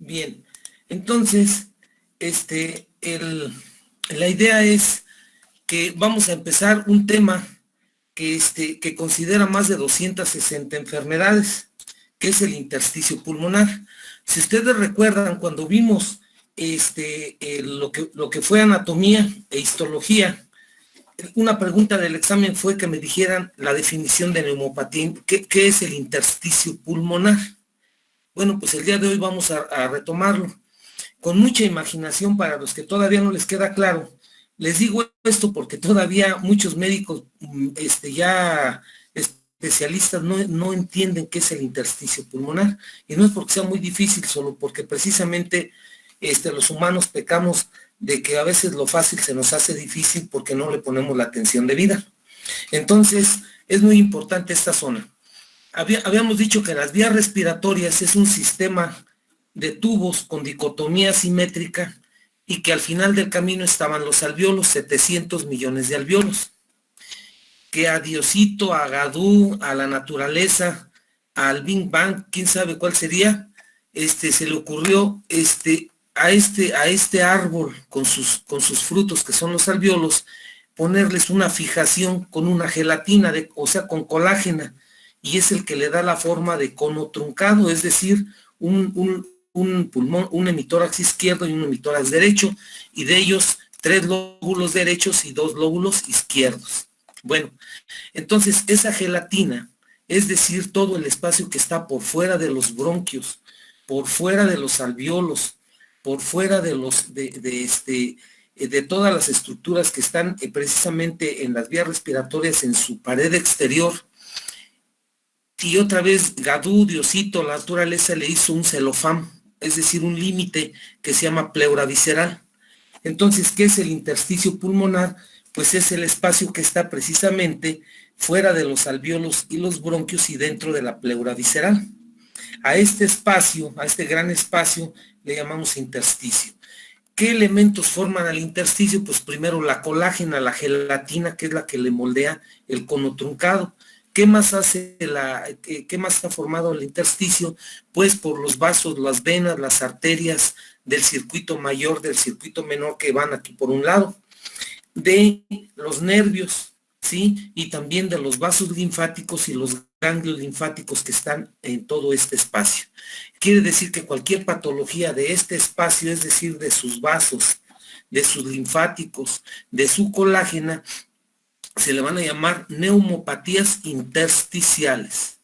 Bien, entonces, la idea es que vamos a empezar un tema que considera más de 260 enfermedades, que es el intersticio pulmonar. Si ustedes recuerdan, cuando vimos lo que fue anatomía e histología, una pregunta del examen fue que me dijeran la definición de neumopatía, qué es el intersticio pulmonar. Bueno, pues el día de hoy vamos a retomarlo. Con mucha imaginación para los que todavía no les queda claro. Les digo esto porque todavía muchos médicos ya especialistas no entienden qué es el intersticio pulmonar, y no es porque sea muy difícil, solo porque precisamente los humanos pecamos de que a veces lo fácil se nos hace difícil porque no le ponemos la atención debida. Entonces, es muy importante esta zona. Habíamos dicho que las vías respiratorias es un sistema de tubos con dicotomía simétrica y que al final del camino estaban los alvéolos, 700 millones de alvéolos, que a Diosito, a Gadú, a la naturaleza, al Big Bang, quién sabe cuál sería, se le ocurrió a este árbol con sus frutos, que son los alvéolos, ponerles una fijación con una gelatina, o sea, con colágena, y es el que le da la forma de cono truncado, es decir, un pulmón, un hemitórax izquierdo y un hemitórax derecho, y de ellos 3 lóbulos derechos y 2 lóbulos izquierdos. Bueno, entonces esa gelatina, es decir, todo el espacio que está por fuera de los bronquios, por fuera de los alvéolos, por fuera de todas las estructuras que están precisamente en las vías respiratorias, en su pared exterior. Y otra vez Gadú, Diosito, la naturaleza le hizo un celofán, es decir, un límite que se llama pleura visceral. Entonces, ¿qué es el intersticio pulmonar? Pues es el espacio que está precisamente fuera de los alvéolos y los bronquios y dentro de la pleura visceral. A este espacio, a este gran espacio, le llamamos intersticio. ¿Qué elementos forman al intersticio? Pues primero la colágena, la gelatina, que es la que le moldea el cono truncado. ¿Qué más qué más está formado el intersticio? Pues por los vasos, las venas, las arterias del circuito mayor, del circuito menor, que van aquí por un lado, de los nervios, ¿sí? Y también de los vasos linfáticos y los ganglios linfáticos que están en todo este espacio. Quiere decir que cualquier patología de este espacio, es decir, de sus vasos, de sus linfáticos, de su colágena, se le van a llamar neumopatías intersticiales.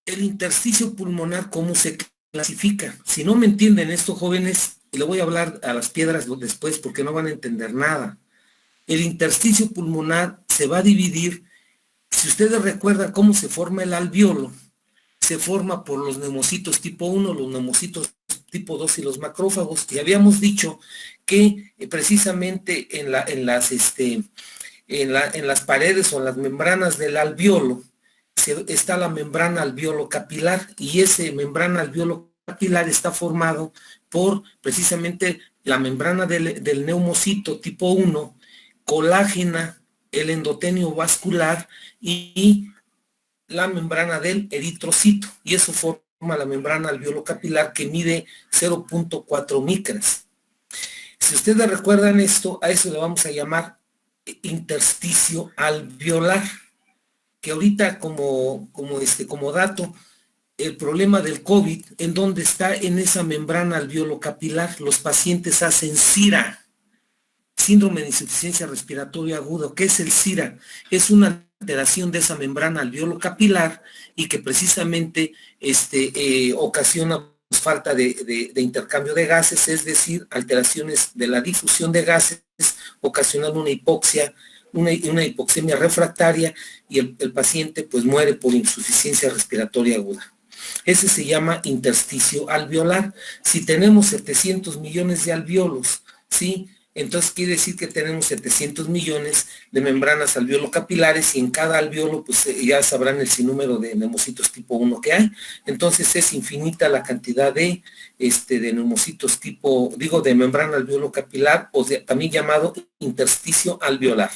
El intersticio pulmonar, ¿cómo se clasifica? Si no me entienden esto, jóvenes, le voy a hablar a las piedras después porque no van a entender nada. El intersticio pulmonar se va a dividir, si ustedes recuerdan cómo se forma el alvéolo, se forma por los neumocitos tipo 1, los neumocitos tipo 2 y los macrófagos, y habíamos dicho que precisamente en las paredes o en las membranas del alvéolo está la membrana alvéolo capilar, y ese membrana alvéolo capilar está formado por precisamente la membrana del neumocito tipo 1, colágena, el endotelio vascular y la membrana del eritrocito, y eso forma la membrana alvéolo capilar, que mide 0.4 micras. Si ustedes recuerdan esto, a eso le vamos a llamar intersticio alveolar, que ahorita como dato, el problema del COVID, en donde está en esa membrana alvéolo capilar, los pacientes hacen SIRA, síndrome de insuficiencia respiratoria aguda. ¿Qué es el SIRA? Es una alteración de esa membrana alvéolo capilar y que precisamente ocasiona falta de intercambio de gases, es decir, alteraciones de la difusión de gases, ocasionando una hipoxia, una hipoxemia refractaria, y el paciente pues muere por insuficiencia respiratoria aguda. Ese se llama intersticio alveolar. Si tenemos 700 millones de alvéolos, ¿sí?, entonces quiere decir que tenemos 700 millones de membranas alveolo-capilares, y en cada alvéolo pues ya sabrán el sinnúmero de neumocitos tipo 1 que hay. Entonces es infinita la cantidad de neumocitos de membrana alveolo-capilar, o también llamado intersticio alveolar.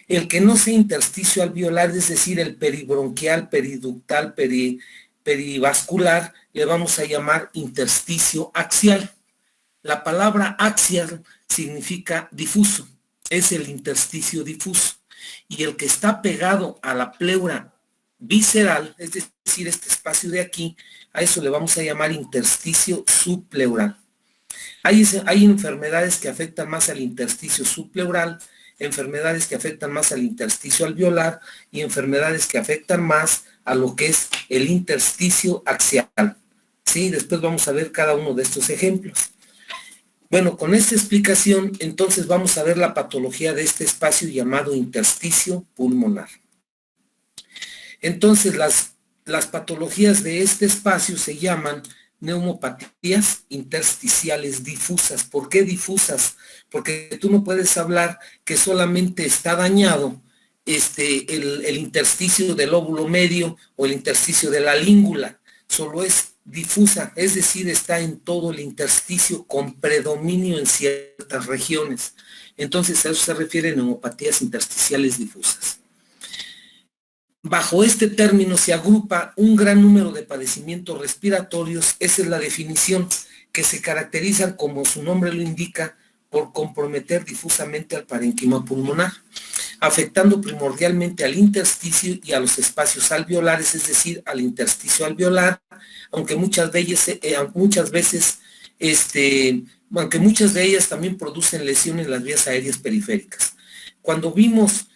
El que no sea intersticio alveolar, es decir, el peribronquial, periductal, perivascular le vamos a llamar intersticio axial. La palabra axial significa difuso, es el intersticio difuso. Y el que está pegado a la pleura visceral, es decir, este espacio de aquí, a eso le vamos a llamar intersticio subpleural. Hay enfermedades que afectan más al intersticio subpleural, enfermedades que afectan más al intersticio alveolar y enfermedades que afectan más a lo que es el intersticio axial. ¿Sí? Después vamos a ver cada uno de estos ejemplos. Bueno, con esta explicación, entonces vamos a ver la patología de este espacio llamado intersticio pulmonar. Entonces, las patologías de este espacio se llaman neumopatías intersticiales difusas. ¿Por qué difusas? Porque tú no puedes hablar que solamente está dañado el intersticio del lóbulo medio o el intersticio de la língula. Solo es difusa, es decir, está en todo el intersticio con predominio en ciertas regiones. Entonces a eso se refiere neumopatías intersticiales difusas. Bajo este término se agrupa un gran número de padecimientos respiratorios, esa es la definición, que se caracterizan, como su nombre lo indica, por comprometer difusamente al parénquima pulmonar, afectando primordialmente al intersticio y a los espacios alveolares, es decir, al intersticio alveolar, aunque muchas de ellas también producen lesiones en las vías aéreas periféricas. Cuando vimos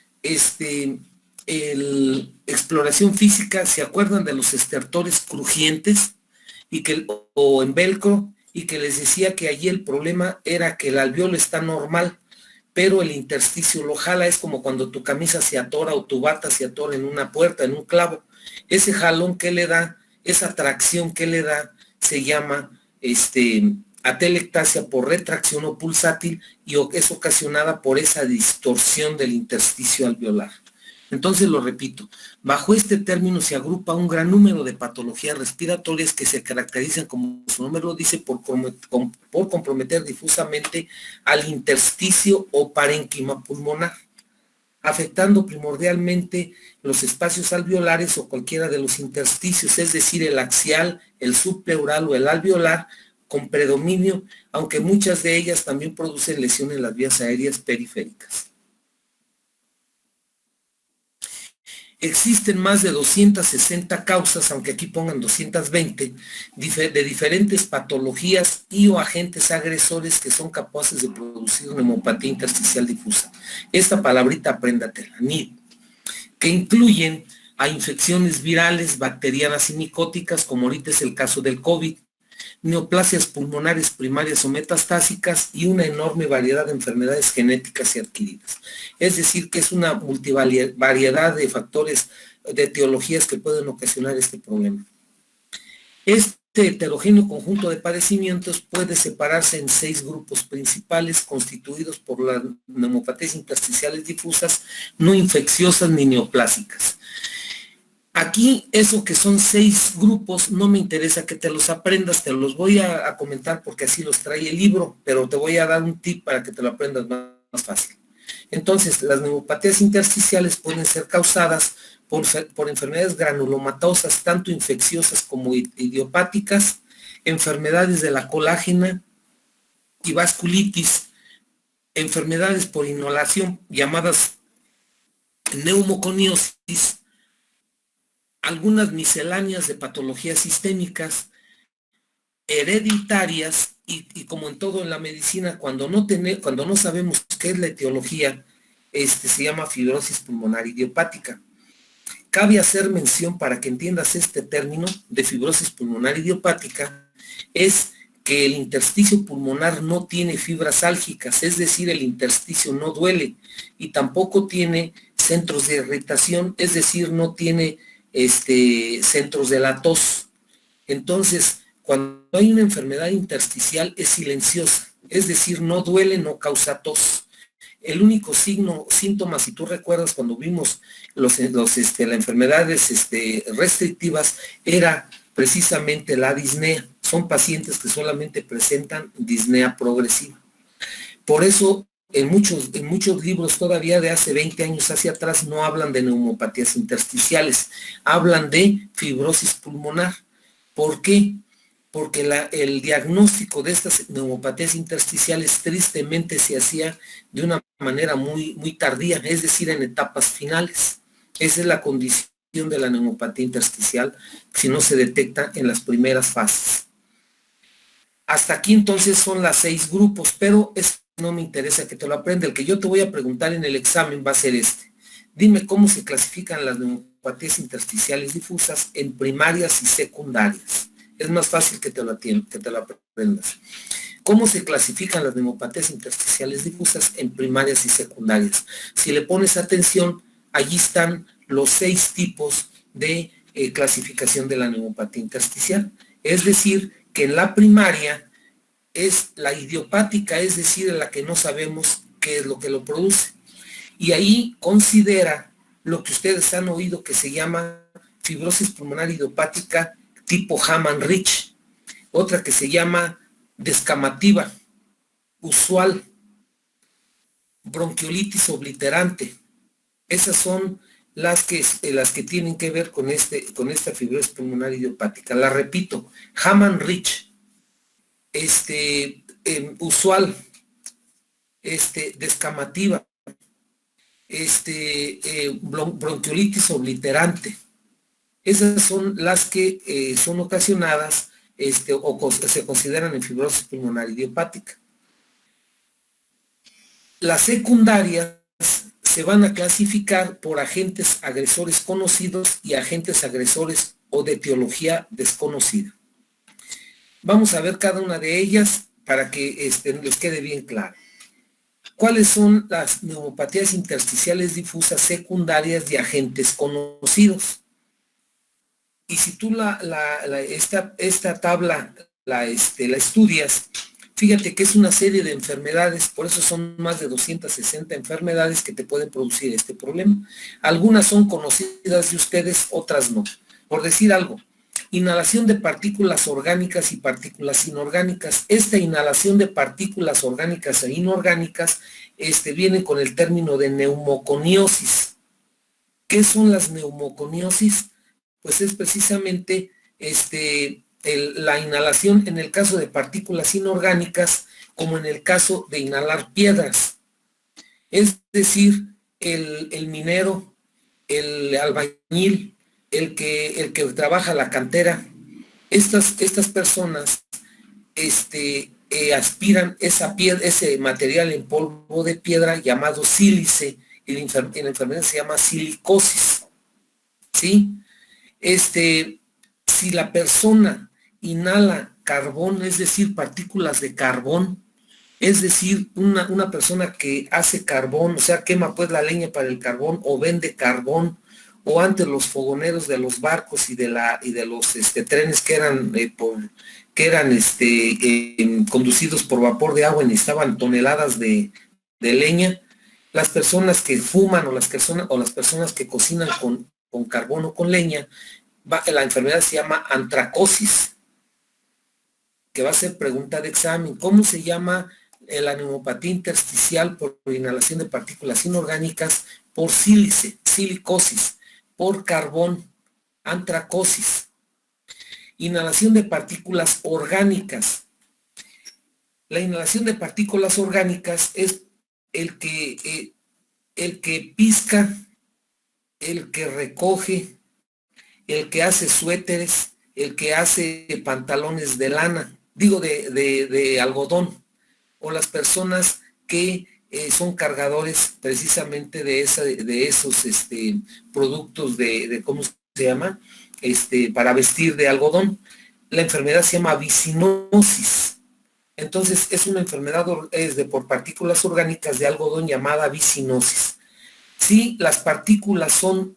exploración física, ¿se acuerdan de los estertores crujientes o en velcro? Y que les decía que allí el problema era que el alveolo está normal, pero el intersticio lo jala. Es como cuando tu camisa se atora o tu bata se atora en una puerta, en un clavo. Ese jalón que le da, esa tracción que le da, se llama atelectasia por retracción o pulsátil, y es ocasionada por esa distorsión del intersticio alveolar. Entonces lo repito, bajo este término se agrupa un gran número de patologías respiratorias que se caracterizan, como su nombre lo dice, por comprometer difusamente al intersticio o parénquima pulmonar, afectando primordialmente los espacios alveolares o cualquiera de los intersticios, es decir, el axial, el subpleural o el alveolar, con predominio, aunque muchas de ellas también producen lesiones en las vías aéreas periféricas. Existen más de 260 causas, aunque aquí pongan 220, de diferentes patologías y o agentes agresores que son capaces de producir una neumopatía intersticial difusa. Esta palabrita apréndatela, NID, que incluyen a infecciones virales, bacterianas y micóticas, como ahorita es el caso del COVID, neoplasias pulmonares primarias o metastásicas y una enorme variedad de enfermedades genéticas y adquiridas. Es decir, que es una multivariedad de factores, de etiologías que pueden ocasionar este problema. Este heterogéneo conjunto de padecimientos puede separarse en 6 grupos principales constituidos por las neumopatías intersticiales difusas, no infecciosas ni neoplásicas. Aquí, eso que son 6 grupos, no me interesa que te los aprendas, te los voy a comentar porque así los trae el libro, pero te voy a dar un tip para que te lo aprendas más fácil. Entonces, las neumopatías intersticiales pueden ser causadas por enfermedades granulomatosas, tanto infecciosas como idiopáticas, enfermedades de la colágena y vasculitis, enfermedades por inhalación llamadas neumoconiosis, algunas misceláneas de patologías sistémicas, hereditarias, y como en todo en la medicina, cuando no sabemos qué es la etiología, se llama fibrosis pulmonar idiopática. Cabe hacer mención, para que entiendas este término de fibrosis pulmonar idiopática, es que el intersticio pulmonar no tiene fibras álgicas, es decir, el intersticio no duele, y tampoco tiene centros de irritación, es decir, no tiene centros de la tos. Entonces, cuando hay una enfermedad intersticial es silenciosa, es decir, no duele, no causa tos. El único síntoma, si tú recuerdas cuando vimos las enfermedades restrictivas, era precisamente la disnea. Son pacientes que solamente presentan disnea progresiva. Por eso en muchos libros todavía de hace 20 años hacia atrás no hablan de neumopatías intersticiales, hablan de fibrosis pulmonar. ¿Por qué? Porque el diagnóstico de estas neumopatías intersticiales tristemente se hacía de una manera muy tardía, es decir, en etapas finales. Esa es la condición de la neumopatía intersticial si no se detecta en las primeras fases. Hasta aquí entonces son las 6 grupos, pero no me interesa que te lo aprenda. El que yo te voy a preguntar en el examen va a ser este. Dime cómo se clasifican las neumopatías intersticiales difusas en primarias y secundarias. Es más fácil que te lo aprendas. ¿Cómo se clasifican las neumopatías intersticiales difusas en primarias y secundarias? Si le pones atención, allí están los 6 tipos de clasificación de la neumopatía intersticial. Es decir, que en la primaria es la idiopática, es decir, en la que no sabemos qué es lo que lo produce. Y ahí considera lo que ustedes han oído que se llama fibrosis pulmonar idiopática tipo Hamann-Rich, otra que se llama descamativa, usual, bronquiolitis obliterante. Esas son las que tienen que ver con esta fibrosis pulmonar idiopática. La repito, Hamann-Rich, usual, descamativa, bronquiolitis obliterante. Esas son las que son ocasionadas o se consideran en fibrosis pulmonar idiopática. Las secundarias se van a clasificar por agentes agresores conocidos y agentes agresores o de etiología desconocida. Vamos a ver cada una de ellas para que les quede bien claro. ¿Cuáles son las neumopatías intersticiales difusas secundarias de agentes conocidos? Y si tú esta tabla la estudias, fíjate que es una serie de enfermedades, por eso son más de 260 enfermedades que te pueden producir este problema. Algunas son conocidas de ustedes, otras no. Por decir algo, inhalación de partículas orgánicas y partículas inorgánicas. Esta inhalación de partículas orgánicas e inorgánicas viene con el término de neumoconiosis. ¿Qué son las neumoconiosis? Pues es precisamente la inhalación en el caso de partículas inorgánicas como en el caso de inhalar piedras. Es decir, el minero, el albañil, el que trabaja la cantera, estas personas aspiran ese material en polvo de piedra llamado sílice, en la enfermedad se llama silicosis, ¿sí? Si la persona inhala carbón, es decir, partículas de carbón, es decir, una persona que hace carbón, o sea, quema pues la leña para el carbón o vende carbón, o antes los fogoneros de los barcos y de los trenes que eran conducidos por vapor de agua y necesitaban toneladas de leña, las personas que fuman o las personas que cocinan con carbón o con leña, la enfermedad se llama antracosis, que va a ser pregunta de examen. ¿Cómo se llama la neumopatía intersticial por inhalación de partículas inorgánicas? Por silicosis, por carbón, antracosis. Inhalación de partículas orgánicas. La inhalación de partículas orgánicas es el que pizca, el que recoge, el que hace suéteres, el que hace pantalones de lana, de algodón, o las personas que son cargadores precisamente de esos productos ¿cómo se llama? Para vestir de algodón. La enfermedad se llama vicinosis. Entonces es una enfermedad por partículas orgánicas de algodón llamada vicinosis. Si las partículas son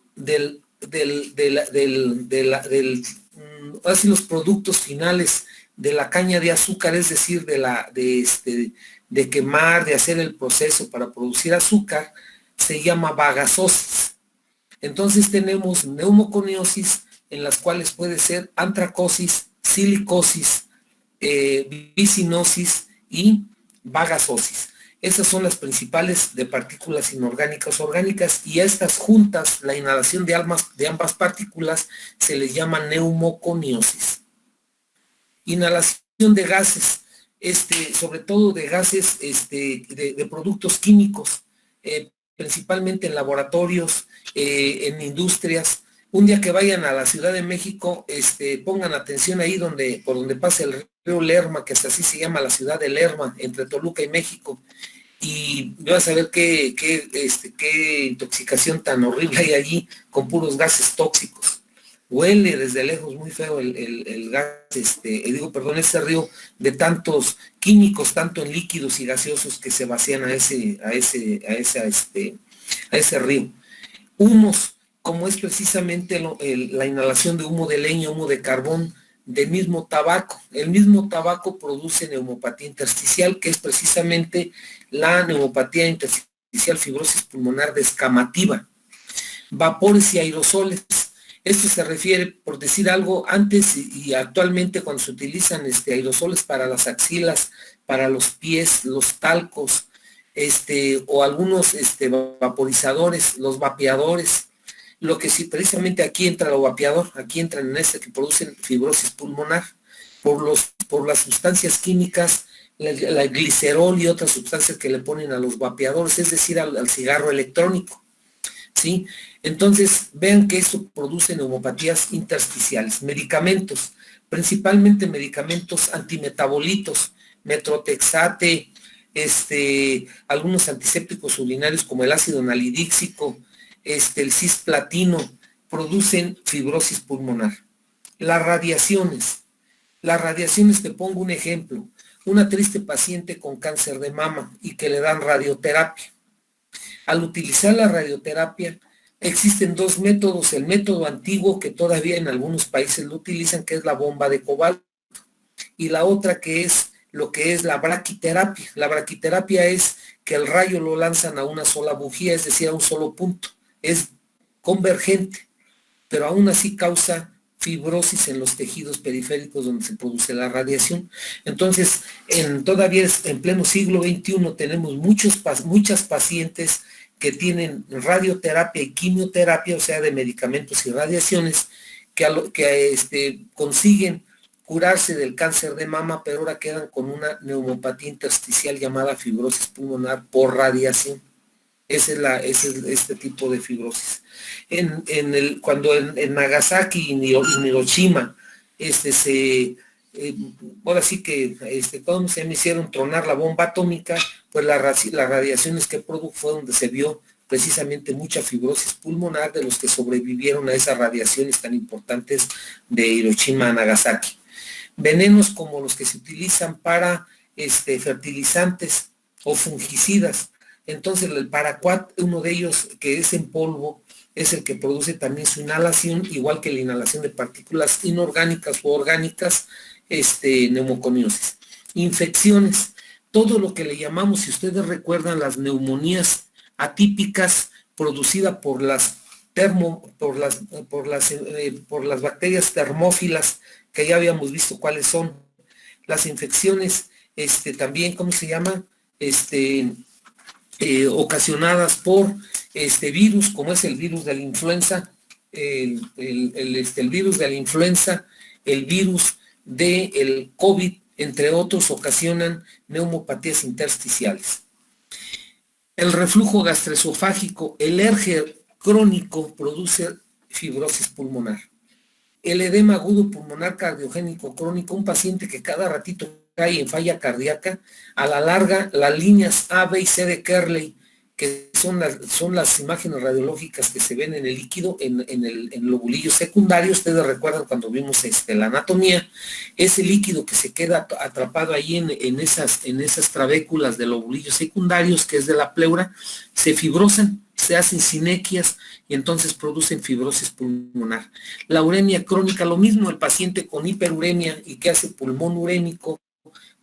así los productos finales de la caña de azúcar, es decir, de quemar, de hacer el proceso para producir azúcar, se llama bagasosis. Entonces tenemos neumoconiosis, en las cuales puede ser antracosis, silicosis, vicinosis y bagasosis. Esas son las principales de partículas inorgánicas orgánicas, y a estas juntas, la inhalación de ambas partículas se les llama neumoconiosis. Inhalación de gases, sobre todo de gases de productos químicos, principalmente en laboratorios, en industrias. Un día que vayan a la Ciudad de México, pongan atención ahí por donde pasa el río Lerma, que hasta así se llama la ciudad de Lerma, entre Toluca y México, y vas a ver qué intoxicación tan horrible hay allí, con puros gases tóxicos. Huele desde lejos muy feo el gas, ese río, de tantos químicos, tanto en líquidos y gaseosos, que se vacían a ese río. Humos, como es precisamente la inhalación de humo de leña, humo de carbón, del mismo tabaco. El mismo tabaco produce neumopatía intersticial, que es precisamente la neumopatía intersticial fibrosis pulmonar descamativa. Vapores y aerosoles. Esto se refiere, por decir algo, antes y actualmente, cuando se utilizan aerosoles para las axilas, para los pies, los talcos, o algunos vaporizadores, los vapeadores. Lo que sí, precisamente aquí entra el vapeador, aquí entran en que producen fibrosis pulmonar por las sustancias químicas, la glicerol y otras sustancias que le ponen a los vapeadores, es decir, al cigarro electrónico, ¿sí? Entonces, vean que esto produce neumopatías intersticiales. Medicamentos, principalmente medicamentos antimetabolitos, metrotexate, algunos antisépticos urinarios como el ácido nalidíxico, el cisplatino, producen fibrosis pulmonar. Las radiaciones, te pongo un ejemplo, una triste paciente con cáncer de mama y que le dan radioterapia. Al utilizar la radioterapia, existen dos métodos: el método antiguo, que todavía en algunos países lo utilizan, que es la bomba de cobalto, y la otra, que es lo que es la braquiterapia. La braquiterapia es que el rayo lo lanzan a una sola bujía, es decir, a un solo punto. Es convergente, pero aún así causa fibrosis en los tejidos periféricos donde se produce la radiación. Entonces, todavía en pleno siglo XXI tenemos muchas pacientes que tienen radioterapia y quimioterapia, o sea, de medicamentos y radiaciones, que consiguen curarse del cáncer de mama, pero ahora quedan con una neumopatía intersticial llamada fibrosis pulmonar por radiación. Ese es este tipo de fibrosis. Cuando en Nagasaki y Hiroshima, ahora sí que todos se me hicieron tronar la bomba atómica, pues las radiaciones que produjo fue donde se vio precisamente mucha fibrosis pulmonar de los que sobrevivieron a esas radiaciones tan importantes de Hiroshima a Nagasaki. Venenos como los que se utilizan para fertilizantes o fungicidas. Entonces el paraquat, uno de ellos, que es en polvo, es el que produce también su inhalación, igual que la inhalación de partículas inorgánicas o orgánicas, neumoconiosis. Infecciones, todo lo que le llamamos, si ustedes recuerdan, las neumonías atípicas producidas por las bacterias termófilas, que ya habíamos visto cuáles son. Las infecciones, también, ¿cómo se llama? Ocasionadas por virus, como es el virus de la influenza, el virus de la influenza, el virus del COVID, entre otros, ocasionan neumopatías intersticiales. El reflujo gastroesofágico, el ERGE crónico, produce fibrosis pulmonar. El edema agudo pulmonar cardiogénico crónico, un paciente que cada ratito cae en falla cardíaca, a la larga, las líneas A, B y C de Kerley, que son las imágenes radiológicas que se ven en el líquido, en el lobulillo secundario. Ustedes recuerdan cuando vimos la anatomía, ese líquido que se queda atrapado ahí en esas trabéculas de lobulillos secundarios, que es de la pleura, se fibrosan, se hacen sinequias y entonces producen fibrosis pulmonar. La uremia crónica, lo mismo, el paciente con hiperuremia y que hace pulmón urémico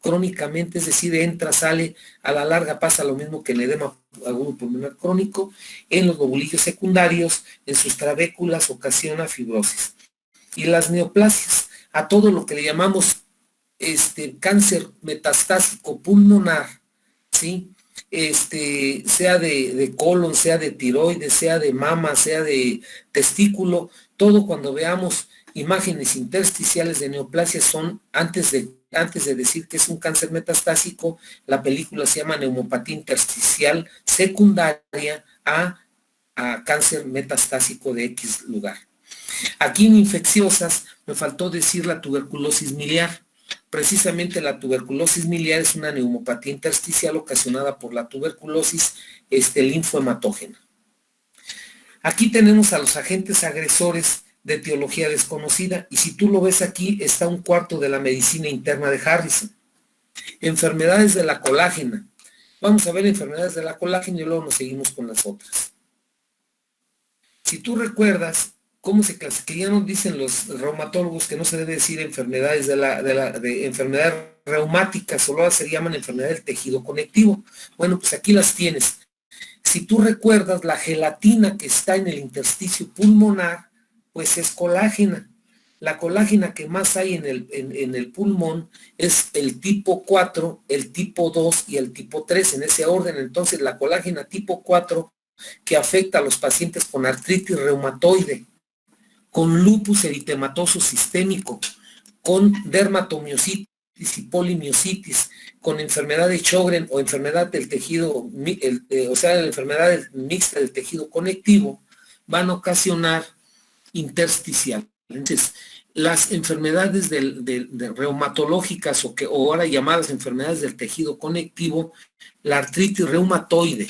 crónicamente, es decir, entra, sale, a la larga pasa lo mismo que el edema agudo pulmonar crónico, en los lobulillos secundarios, en sus trabéculas, ocasiona fibrosis. Y las neoplasias, a todo lo que le llamamos cáncer metastásico pulmonar, ¿sí? sea de colon, sea de tiroides, sea de mama, sea de testículo, todo cuando veamos imágenes intersticiales de neoplasia son, antes de decir que es un cáncer metastásico, la película se llama neumopatía intersticial secundaria a cáncer metastásico de X lugar. Aquí en infecciosas me faltó decir la tuberculosis miliar. Precisamente la tuberculosis miliar es una neumopatía intersticial ocasionada por la tuberculosis linfohematógena. Aquí tenemos a los agentes agresores de etiología desconocida, y si tú lo ves aquí, está un cuarto de la medicina interna de Harrison. Enfermedades de la colágena. Vamos a ver enfermedades de la colágena y luego nos seguimos con las otras. Si tú recuerdas cómo se clasifican, dicen los reumatólogos que no se debe decir enfermedades de enfermedades reumáticas, solo se llaman enfermedades del tejido conectivo. Bueno, pues aquí las tienes. Si tú recuerdas, la gelatina que está en el intersticio pulmonar, pues es colágena. La colágena que más hay en el pulmón es el tipo 4, el tipo 2 y el tipo 3, en ese orden. Entonces, la colágena tipo 4 que afecta a los pacientes con artritis reumatoide, con lupus eritematoso sistémico, con dermatomiositis y polimiositis, con enfermedad de Sjögren o enfermedad del tejido, o sea, la enfermedad mixta del tejido conectivo, van a ocasionar intersticial. Entonces, las enfermedades de reumatológicas o ahora llamadas enfermedades del tejido conectivo, la artritis reumatoide,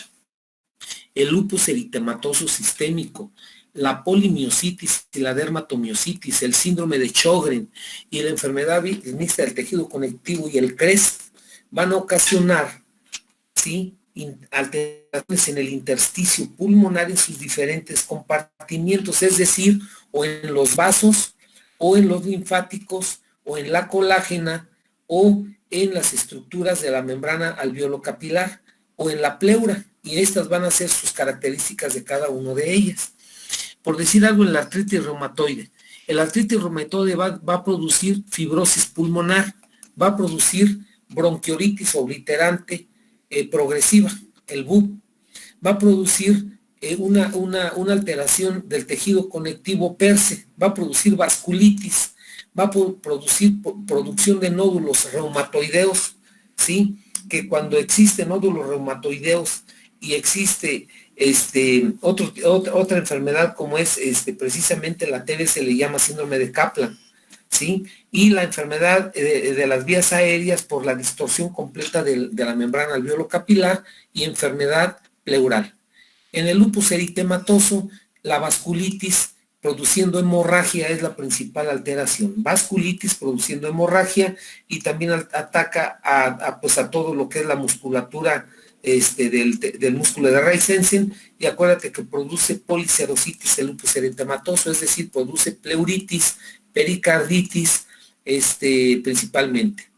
el lupus eritematoso sistémico, la polimiositis y la dermatomiositis, el síndrome de Sjögren y la enfermedad mixta del tejido conectivo y el CREST van a ocasionar, ¿sí?, alteraciones en el intersticio pulmonar en sus diferentes compartimientos, es decir, o en los vasos, o en los linfáticos, o en la colágena, o en las estructuras de la membrana alveolo-capilar, o en la pleura, y estas van a ser sus características de cada una de ellas. Por decir algo, en la artritis reumatoide, el artritis reumatoide va a producir fibrosis pulmonar, va a producir bronquiolitis obliterante progresiva, el BUP, va a producir una alteración del tejido conectivo PERSE, va a producir vasculitis, va a producir producción de nódulos reumatoideos, ¿sí?, que cuando existen nódulos reumatoideos y existe otra enfermedad como es precisamente la TB, se le llama síndrome de Kaplan, ¿sí?, y la enfermedad de las vías aéreas por la distorsión completa de la membrana alveolo-capilar y enfermedad pleural. En el lupus eritematoso, la vasculitis produciendo hemorragia es la principal alteración. Vasculitis produciendo hemorragia y también ataca pues a todo lo que es la musculatura del músculo de Reisensen, y acuérdate que produce policerositis el lupus eritematoso, es decir, produce pleuritis, pericarditis, principalmente.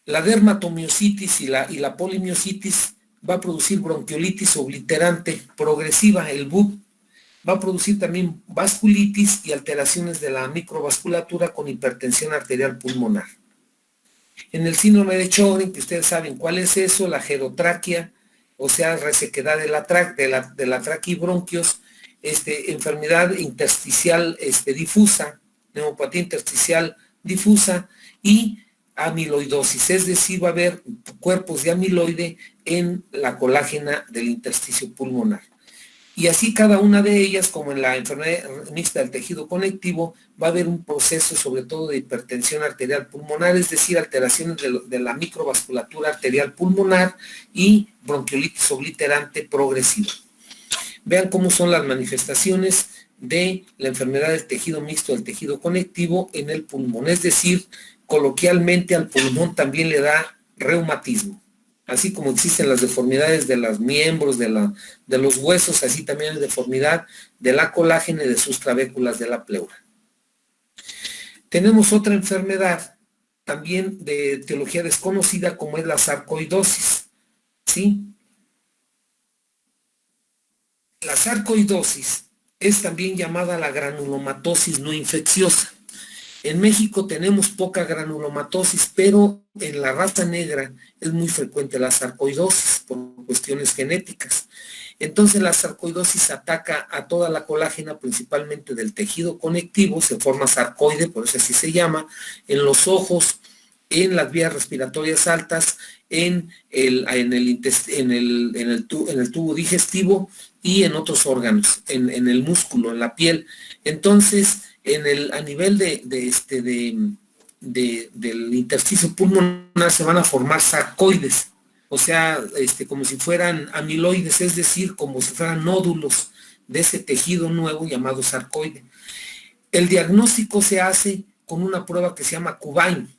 La dermatomiositis y la polimiositis va a producir bronquiolitis obliterante progresiva, el BUP, va a producir también vasculitis y alteraciones de la microvasculatura con hipertensión arterial pulmonar. En el síndrome de Sjögren, que ustedes saben cuál es eso, la gerotraquea, o sea, resequedad de la tráquea y bronquios, enfermedad intersticial difusa, neumopatía intersticial difusa y amiloidosis, es decir, va a haber cuerpos de amiloide en la colágena del intersticio pulmonar. Y así cada una de ellas, como en la enfermedad mixta del tejido conectivo, va a haber un proceso sobre todo de hipertensión arterial pulmonar, es decir, alteraciones de la microvasculatura arterial pulmonar y bronquiolitis obliterante progresiva. Vean cómo son las manifestaciones de la enfermedad del tejido mixto del tejido conectivo en el pulmón, es decir, coloquialmente al pulmón también le da reumatismo. Así como existen las deformidades de los miembros, de los huesos, así también la deformidad de la colágena y de sus trabéculas de la pleura. Tenemos otra enfermedad también de etiología desconocida, como es la sarcoidosis, ¿sí? La sarcoidosis es también llamada la granulomatosis no infecciosa. En México tenemos poca granulomatosis, pero en la raza negra es muy frecuente la sarcoidosis por cuestiones genéticas. Entonces la sarcoidosis ataca a toda la colágena, principalmente del tejido conectivo, se forma sarcoide, por eso así se llama, en los ojos, en las vías respiratorias altas, en el tubo digestivo y en otros órganos, en el músculo, en la piel. Entonces, a nivel del intersticio pulmonar se van a formar sarcoides, o sea, como si fueran amiloides, es decir, como si fueran nódulos de ese tejido nuevo llamado sarcoide. El diagnóstico se hace con una prueba que se llama Cobain,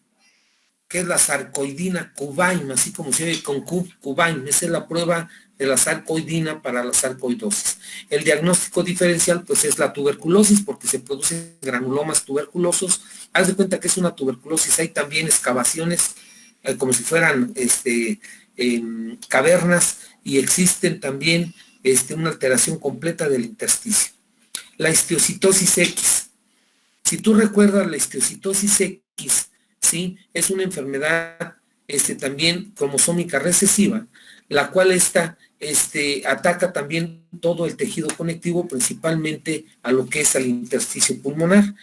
que es la sarcoidina Cobain, así como se oye con Q, Cobain. Esa es la prueba de la sarcoidina para la sarcoidosis. El diagnóstico diferencial, pues, es la tuberculosis, porque se producen granulomas tuberculosos. Haz de cuenta que es una tuberculosis. Hay también excavaciones, como si fueran cavernas, y existen también una alteración completa del intersticio. La histiocytosis X. Si tú recuerdas la histiocytosis X, ¿sí? Es una enfermedad también cromosómica recesiva, la cual ataca también todo el tejido conectivo, principalmente a lo que es al intersticio pulmonar.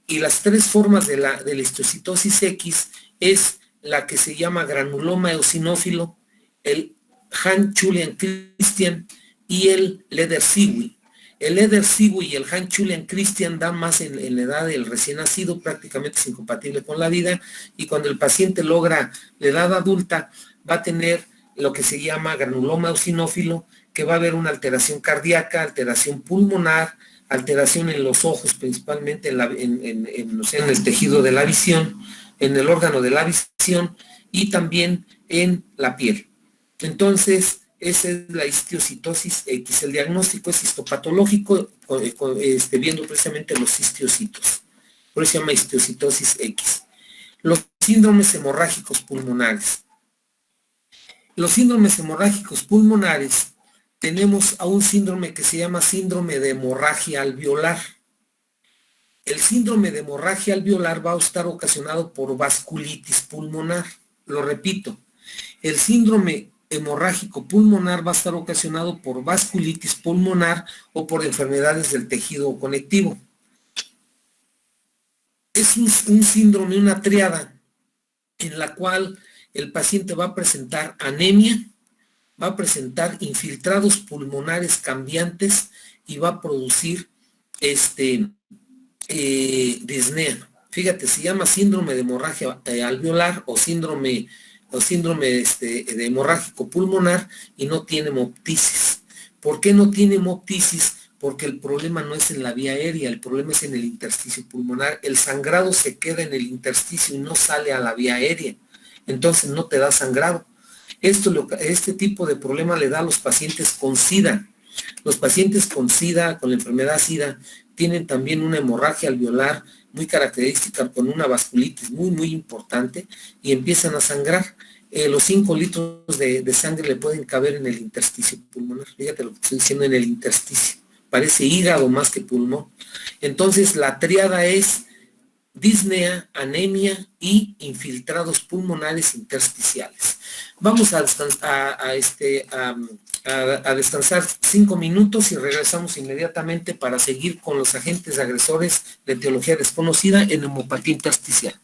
Y las tres formas de la histiocytosis X es la que se llama granuloma eosinófilo, el Han-Julian-Christian y el Leder-Siwi. El Leder-Siwi y el Han-Julian-Christian dan más en la edad del recién nacido, prácticamente es incompatible con la vida, y cuando el paciente logra la edad adulta va a tener lo que se llama granuloma eosinófilo, que va a haber una alteración cardíaca, alteración pulmonar, alteración en los ojos, principalmente en el tejido de la visión, en el órgano de la visión y también en la piel. Entonces, esa es la histiocytosis X. El diagnóstico es histopatológico, viendo precisamente los histiocitos. Por eso se llama histiocytosis X. Los síndromes hemorrágicos pulmonares. Los síndromes hemorrágicos pulmonares, tenemos a un síndrome que se llama síndrome de hemorragia alveolar. El síndrome de hemorragia alveolar va a estar ocasionado por vasculitis pulmonar. Lo repito, el síndrome hemorrágico pulmonar va a estar ocasionado por vasculitis pulmonar o por enfermedades del tejido conectivo. Es un síndrome, una triada, en la cual el paciente va a presentar anemia, va a presentar infiltrados pulmonares cambiantes y va a producir disnea. Fíjate, se llama síndrome de hemorragia alveolar o síndrome de hemorrágico pulmonar y no tiene hemoptisis. ¿Por qué no tiene hemoptisis? Porque el problema no es en la vía aérea, el problema es en el intersticio pulmonar. El sangrado se queda en el intersticio y no sale a la vía aérea. Entonces no te da sangrado. Este tipo de problema le da a los pacientes con SIDA. Los pacientes con SIDA, con la enfermedad SIDA, tienen también una hemorragia alveolar muy característica con una vasculitis muy, muy importante y empiezan a sangrar. Los 5 litros de sangre le pueden caber en el intersticio pulmonar. Fíjate lo que estoy diciendo, en el intersticio. Parece hígado más que pulmón. Entonces, la triada es disnea, anemia y infiltrados pulmonares intersticiales. Vamos a descansar 5 minutos y regresamos inmediatamente para seguir con los agentes agresores de etiología desconocida en hemopatía intersticial.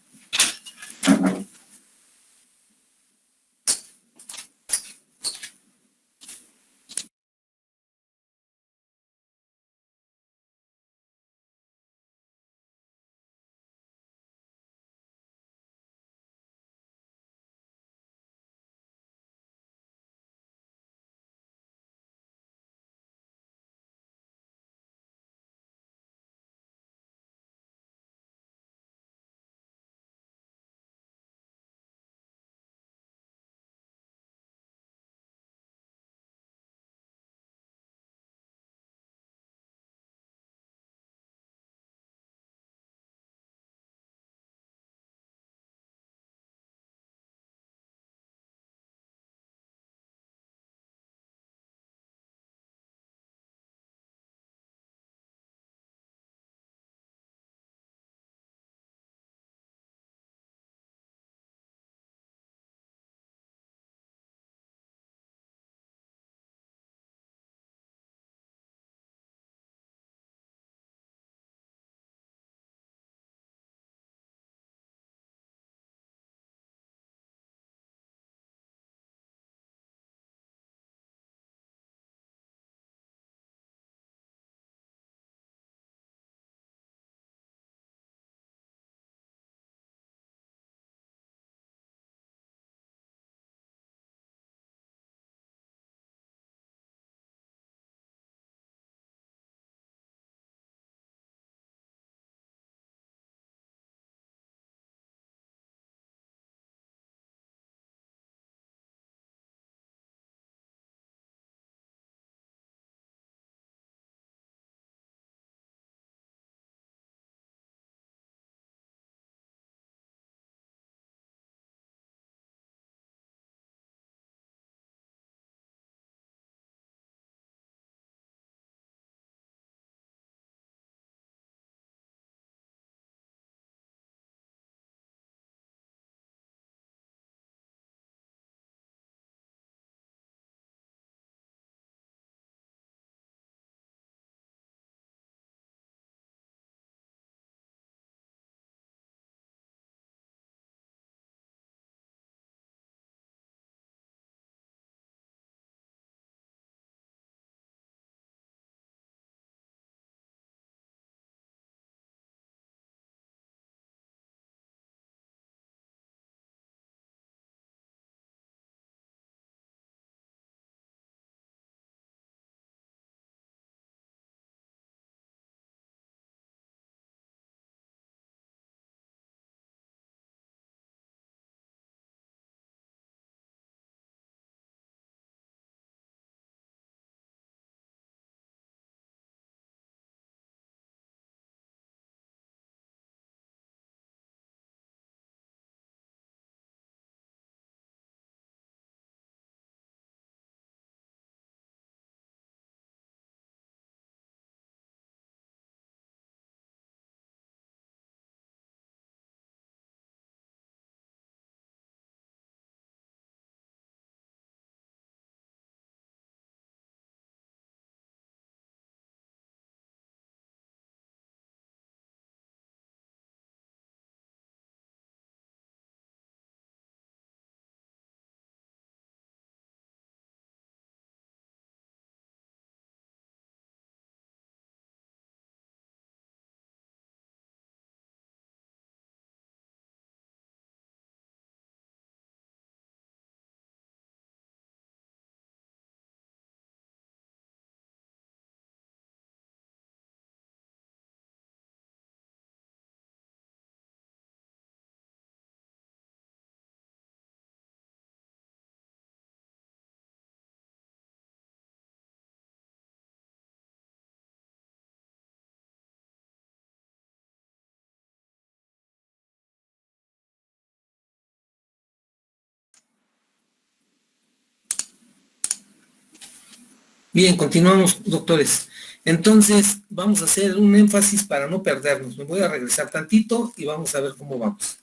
Bien, continuamos, doctores. Entonces, vamos a hacer un énfasis para no perdernos. Me voy a regresar tantito y vamos a ver cómo vamos.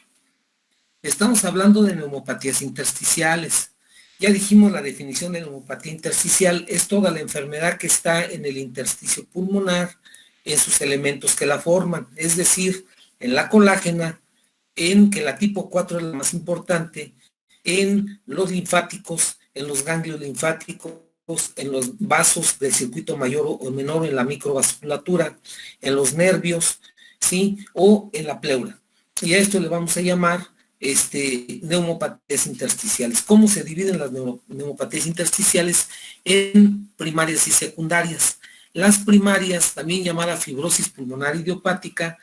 Estamos hablando de neumopatías intersticiales. Ya dijimos la definición de neumopatía intersticial, es toda la enfermedad que está en el intersticio pulmonar, en sus elementos que la forman, es decir, en la colágena, en que la tipo 4 es la más importante, en los linfáticos, en los ganglios linfáticos, en los vasos del circuito mayor o menor, en la microvasculatura, en los nervios, ¿sí? O en la pleura. Y a esto le vamos a llamar neumopatías intersticiales. ¿Cómo se dividen las neumopatías intersticiales? En primarias y secundarias. Las primarias, también llamada fibrosis pulmonar idiopática,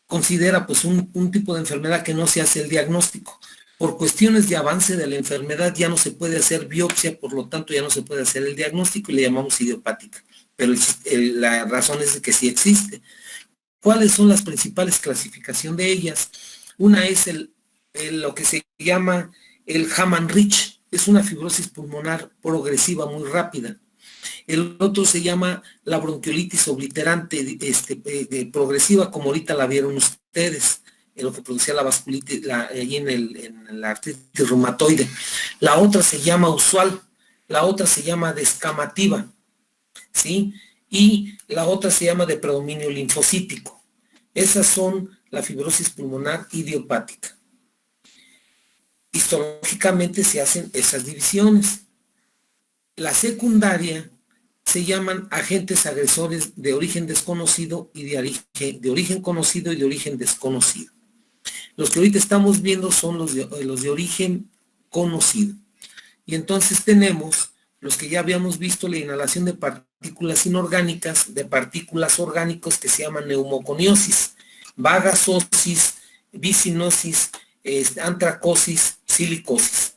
considera pues un tipo de enfermedad que no se hace el diagnóstico. Por cuestiones de avance de la enfermedad ya no se puede hacer biopsia, por lo tanto ya no se puede hacer el diagnóstico y le llamamos idiopática. Pero la razón es de que sí existe. ¿Cuáles son las principales clasificaciones de ellas? Una es lo que se llama el Hamann-Rich, es una fibrosis pulmonar progresiva muy rápida. El otro se llama la bronquiolitis obliterante progresiva, como ahorita la vieron ustedes, en lo que producía la vasculitis ahí en la artritis reumatoide. La otra se llama usual, la otra se llama descamativa, ¿sí? Y la otra se llama de predominio linfocítico. Esas son la fibrosis pulmonar idiopática. Histológicamente se hacen esas divisiones. La secundaria se llaman agentes agresores de origen desconocido y de origen conocido y de origen desconocido. Los que ahorita estamos viendo son los de origen conocido. Y entonces tenemos los que ya habíamos visto, la inhalación de partículas inorgánicas, de partículas orgánicos que se llaman neumoconiosis, vagasosis, bicinosis, antracosis, silicosis.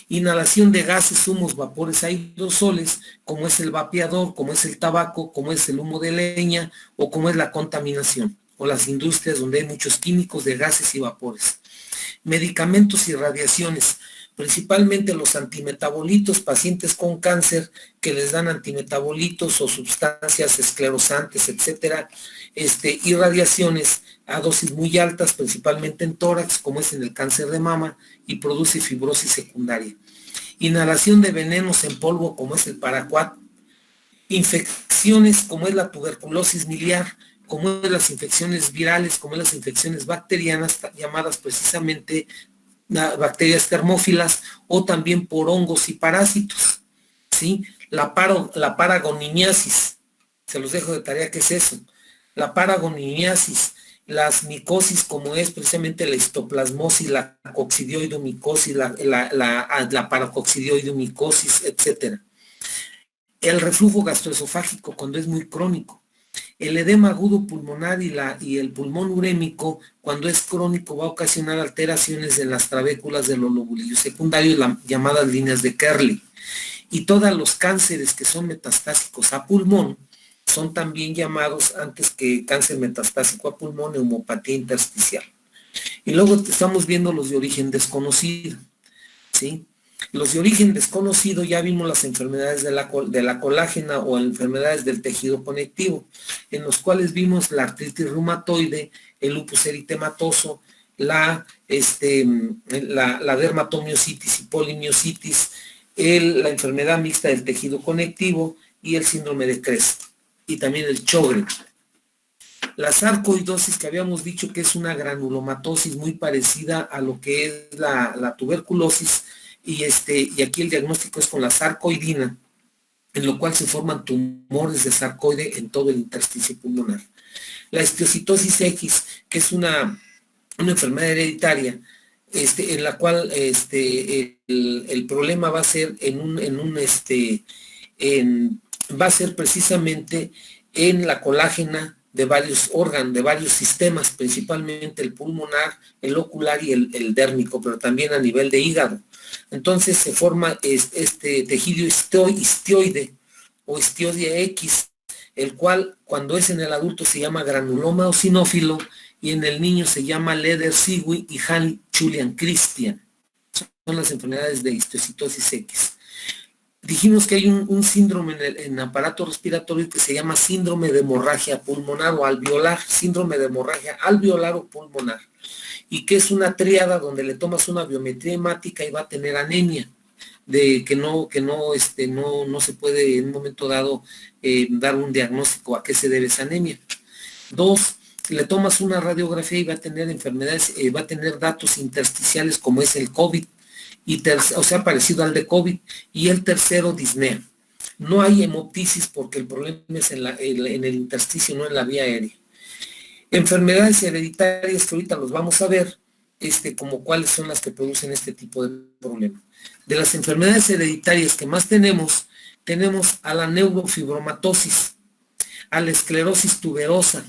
Inhalación de gases, humos, vapores, aerosoles, como es el vapeador, como es el tabaco, como es el humo de leña o como es la contaminación, o las industrias donde hay muchos químicos de gases y vapores. Medicamentos y radiaciones, principalmente los antimetabolitos, pacientes con cáncer que les dan antimetabolitos o sustancias esclerosantes, etcétera, y radiaciones a dosis muy altas, principalmente en tórax, como es en el cáncer de mama, y produce fibrosis secundaria. Inhalación de venenos en polvo, como es el paraquat. Infecciones, como es la tuberculosis miliar, como es las infecciones virales, como es las infecciones bacterianas, llamadas precisamente bacterias termófilas, o también por hongos y parásitos, ¿sí? La paragonimiasis, se los dejo de tarea, ¿qué es eso? La paragonimiasis, las micosis, como es precisamente la histoplasmosis, la coccidioidomicosis, la paracoccidioidomicosis, etcétera. El reflujo gastroesofágico cuando es muy crónico. El edema agudo pulmonar y el pulmón urémico, cuando es crónico, va a ocasionar alteraciones en las trabéculas de los lobulillos secundarios, las llamadas líneas de Kerley. Y todos los cánceres que son metastásicos a pulmón son también llamados, antes que cáncer metastásico a pulmón, neumopatía intersticial. Y luego estamos viendo los de origen desconocido, ¿sí? Los de origen desconocido, ya vimos las enfermedades de la colágena o enfermedades del tejido conectivo, en los cuales vimos la artritis reumatoide, el lupus eritematoso, la dermatomiositis y polimiositis, la enfermedad mixta del tejido conectivo y el síndrome de Crest, y también el Sjögren. La sarcoidosis, que habíamos dicho que es una granulomatosis muy parecida a lo que es la tuberculosis, y aquí el diagnóstico es con la sarcoidina, en lo cual se forman tumores de sarcoide en todo el intersticio pulmonar. La esteocitosis X, que es una enfermedad hereditaria, en la cual el problema va a ser va a ser precisamente en la colágena de varios órganos, de varios sistemas, principalmente el pulmonar, el ocular y el dérmico, pero también a nivel de hígado. Entonces se forma este tejido histioide o histiodia X, el cual cuando es en el adulto se llama granuloma eosinófilo y en el niño se llama Leder-Siwi y Han-Julian-Christian. Son las enfermedades de histocitosis X. Dijimos que hay un síndrome en el aparato respiratorio que se llama síndrome de hemorragia pulmonar o alveolar, síndrome de hemorragia alveolar o pulmonar, y que es una tríada donde le tomas una biometría hemática y va a tener anemia, de que no se puede en un momento dado dar un diagnóstico a qué se debe esa anemia. 2, le tomas una radiografía y va a tener enfermedades, va a tener datos intersticiales como es el COVID, o sea, parecido al de COVID. Y el tercero, disnea. No hay hemoptisis porque el problema es en el intersticio, no en la vía aérea. Enfermedades hereditarias que ahorita los vamos a ver, como cuáles son las que producen este tipo de problema. De las enfermedades hereditarias que más tenemos a la neurofibromatosis, a la esclerosis tuberosa,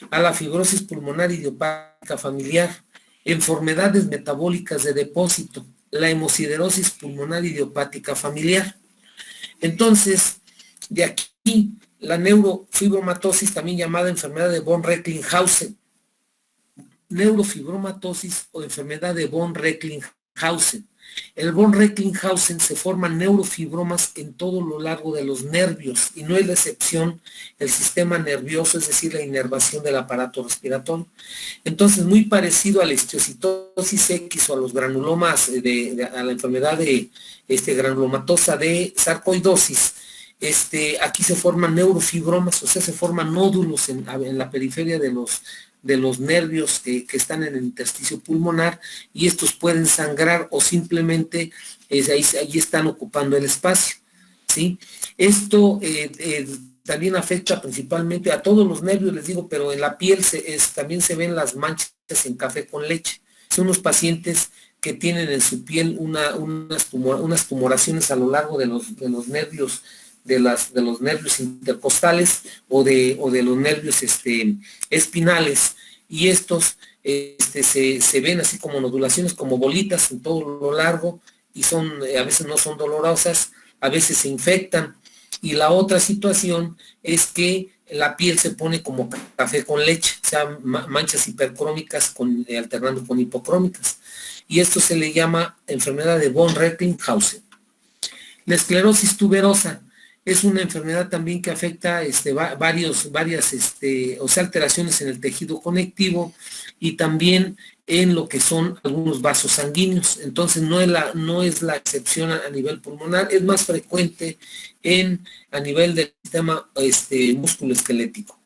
a la fibrosis pulmonar idiopática familiar, enfermedades metabólicas de depósito, la hemosiderosis pulmonar idiopática familiar. Entonces, de aquí, la neurofibromatosis, también llamada enfermedad de von Recklinghausen, neurofibromatosis o enfermedad de von Recklinghausen. El von Recklinghausen se forman neurofibromas en todo lo largo de los nervios y no es la excepción el sistema nervioso, es decir, la inervación del aparato respiratorio. Entonces, muy parecido a la histiocytosis X o a los granulomas, a la enfermedad de granulomatosa de sarcoidosis, aquí se forman neurofibromas, o sea, se forman nódulos en la periferia de los nervios que están en el intersticio pulmonar, y estos pueden sangrar o simplemente ahí están ocupando el espacio, ¿sí? Esto también afecta principalmente a todos los nervios, les digo, pero en la piel también se ven las manchas en café con leche. Son unos pacientes que tienen en su piel unas tumoraciones a lo largo de los nervios, de los nervios intercostales o de los nervios espinales, y estos se ven así como nodulaciones, como bolitas en todo lo largo, y a veces no son dolorosas, a veces se infectan. Y la otra situación es que la piel se pone como café con leche, o sea, manchas hipercrómicas alternando con hipocrómicas, y esto se le llama enfermedad de von Recklinghausen. La esclerosis tuberosa es una enfermedad también que afecta varias alteraciones en el tejido conectivo y también en lo que son algunos vasos sanguíneos. Entonces no es la excepción a nivel pulmonar, es más frecuente a nivel del sistema musculoesquelético.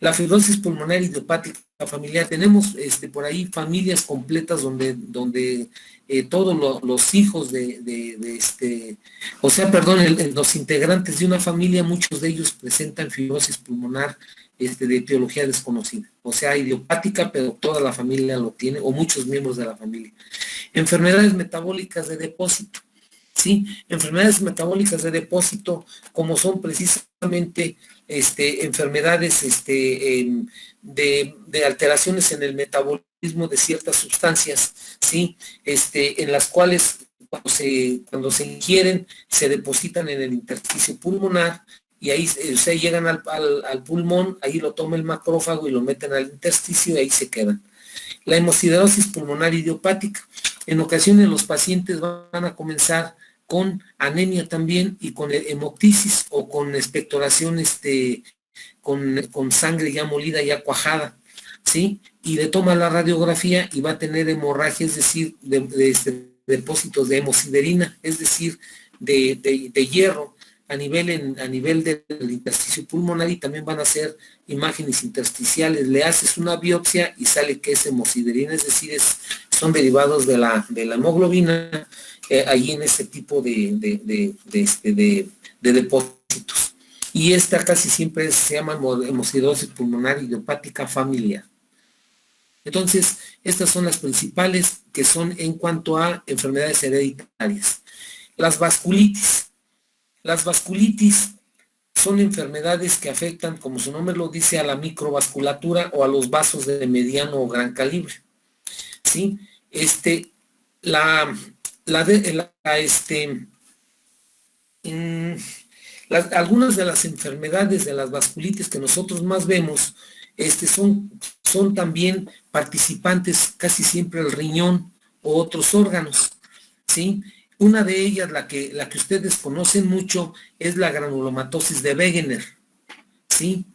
La fibrosis pulmonar idiopática familiar, tenemos por ahí familias completas donde todos los hijos los integrantes de una familia, muchos de ellos presentan fibrosis pulmonar de etiología desconocida, o sea, idiopática, pero toda la familia lo tiene, o muchos miembros de la familia. Enfermedades metabólicas de depósito, ¿sí? Enfermedades metabólicas de depósito, como son precisamente enfermedades de alteraciones en el metabolismo de ciertas sustancias, ¿sí? En las cuales cuando se ingieren se depositan en el intersticio pulmonar, y ahí llegan al pulmón, ahí lo toma el macrófago y lo meten al intersticio y ahí se quedan. La hemosiderosis pulmonar idiopática, en ocasiones los pacientes van a comenzar con anemia también y con hemoptisis o con expectoración con sangre ya molida, ya cuajada, ¿sí? Y le toma la radiografía y va a tener hemorragia, es decir, depósitos de hemosiderina, es decir, de hierro a nivel del intersticio pulmonar, y también van a hacer imágenes intersticiales. Le haces una biopsia y sale que es hemosiderina, es decir, son derivados de la hemoglobina ahí en este tipo de depósitos. Y esta casi siempre se llama hemosiderosis pulmonar idiopática familiar. Entonces, estas son las principales que son en cuanto a enfermedades hereditarias. Las vasculitis. Las vasculitis son enfermedades que afectan, como su nombre lo dice, a la microvasculatura o a los vasos de mediano o gran calibre, ¿sí? Algunas de las enfermedades de las vasculitis que nosotros más vemos son también participantes casi siempre el riñón o otros órganos, ¿sí? Una de ellas, la que ustedes conocen mucho, es la granulomatosis de Wegener, ¿sí?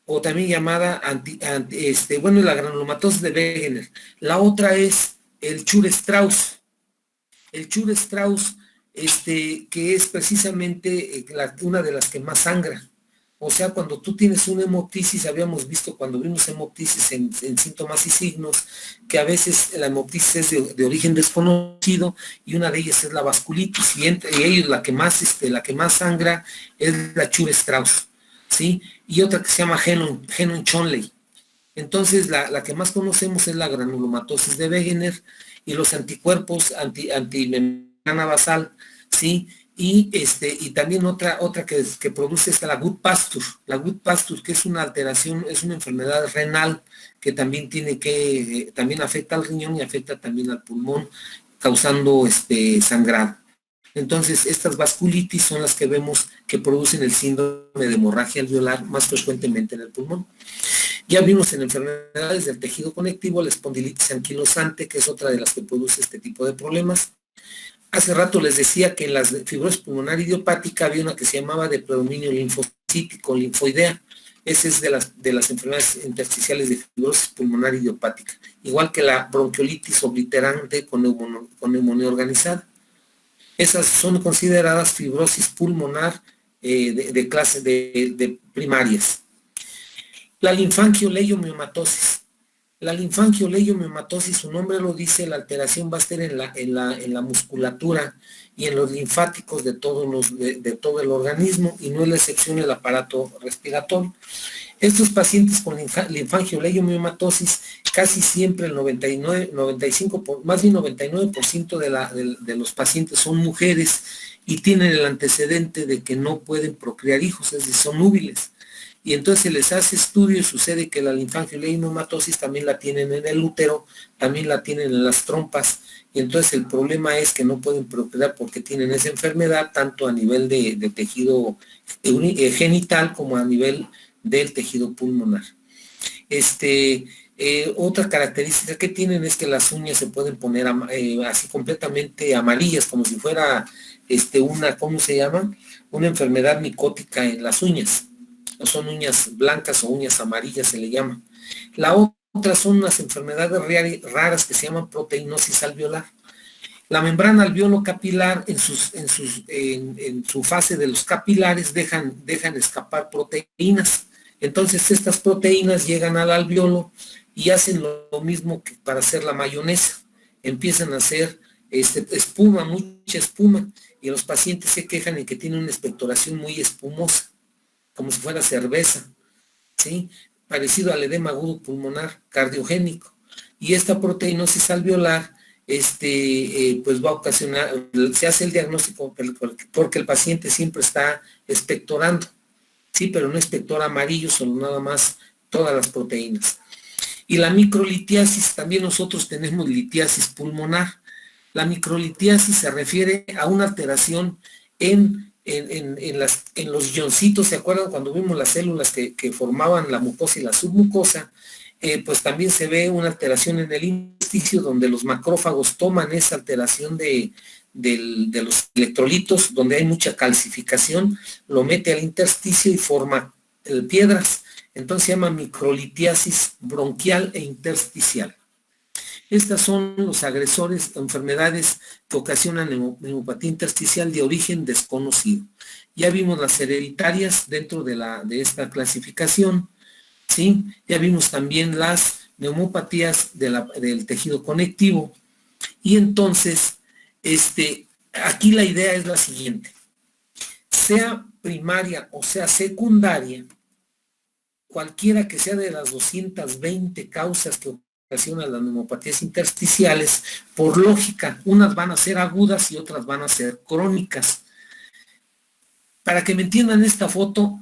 O también llamada la granulomatosis de Wegener. La otra es el Chur-Strauss. El Chur-Strauss, que es precisamente una de las que más sangra. O sea, cuando tú tienes una hemoptisis, habíamos visto cuando vimos hemoptisis en síntomas y signos, que a veces la hemoptisis es de origen desconocido y una de ellas es la vasculitis, y entre ellos la que más sangra es la Chur-Strauss, ¿sí? Y otra que se llama Henon-Chonley. Entonces, la que más conocemos es la granulomatosis de Wegener y los anticuerpos antimembrana basal, ¿sí? Y también otra que produce es la Goodpasture. La Goodpasture, que es una alteración, es una enfermedad renal que también también afecta al riñón y afecta también al pulmón, causando sangrado. Entonces, estas vasculitis son las que vemos que producen el síndrome de hemorragia alveolar más frecuentemente en el pulmón. Ya vimos en enfermedades del tejido conectivo la espondilitis anquilosante, que es otra de las que produce este tipo de problemas. Hace rato les decía que en la fibrosis pulmonar idiopática había una que se llamaba de predominio linfocítico, linfoidea. Esa es de las enfermedades intersticiales de fibrosis pulmonar idiopática, igual que la bronquiolitis obliterante con neumonía organizada. Esas son consideradas fibrosis pulmonar de clase de primarias. La linfangioleiomyomatosis. La linfangioleiomyomatosis, su nombre lo dice, la alteración va a estar en la musculatura y en los linfáticos de todo el organismo, y no es la excepción el aparato respiratorio. Estos pacientes con linfangioleiomyomatosis, casi siempre el 99% de los pacientes son mujeres y tienen el antecedente de que no pueden procrear hijos, es decir, son núbiles. Y entonces se les hace estudio y sucede que la linfangioleiomyomatosis también la tienen en el útero, también la tienen en las trompas, y entonces el problema es que no pueden procrear porque tienen esa enfermedad tanto a nivel de tejido genital como a nivel del tejido pulmonar. Otra característica que tienen es que las uñas se pueden poner así completamente amarillas, como si fuera ¿cómo se llama? Una enfermedad micótica en las uñas. Son uñas blancas o uñas amarillas se le llama. La otra son unas enfermedades raras que se llaman proteinosis alveolar. La membrana alveolo capilar en su fase de los capilares dejan escapar proteínas. Entonces estas proteínas llegan al alveolo y hacen lo mismo que para hacer la mayonesa. Empiezan a hacer espuma, mucha espuma, y los pacientes se quejan de que tienen una expectoración muy espumosa, como si fuera cerveza, ¿sí? Parecido al edema agudo pulmonar cardiogénico. Y esta proteinosis alveolar, pues va a ocasionar, se hace el diagnóstico porque el paciente siempre está expectorando, sí, pero no expectora amarillo, solo nada más todas las proteínas. Y la microlitiasis, también nosotros tenemos litiasis pulmonar. La microlitiasis se refiere a una alteración en los ioncitos. ¿Se acuerdan cuando vimos las células que formaban la mucosa y la submucosa? Pues también se ve una alteración en el intersticio, donde los macrófagos toman esa alteración de los electrolitos, donde hay mucha calcificación, lo mete al intersticio y forma piedras. Entonces se llama microlitiasis bronquial e intersticial. Estas son los agresores, enfermedades que ocasionan neumopatía intersticial de origen desconocido. Ya vimos las hereditarias dentro de esta clasificación, ¿sí? Ya vimos también las neumopatías del tejido conectivo. Y entonces, aquí la idea es la siguiente. Sea primaria o sea secundaria, cualquiera que sea de las 220 causas que ocasionan las neumopatías intersticiales, por lógica, unas van a ser agudas y otras van a ser crónicas. Para que me entiendan esta foto,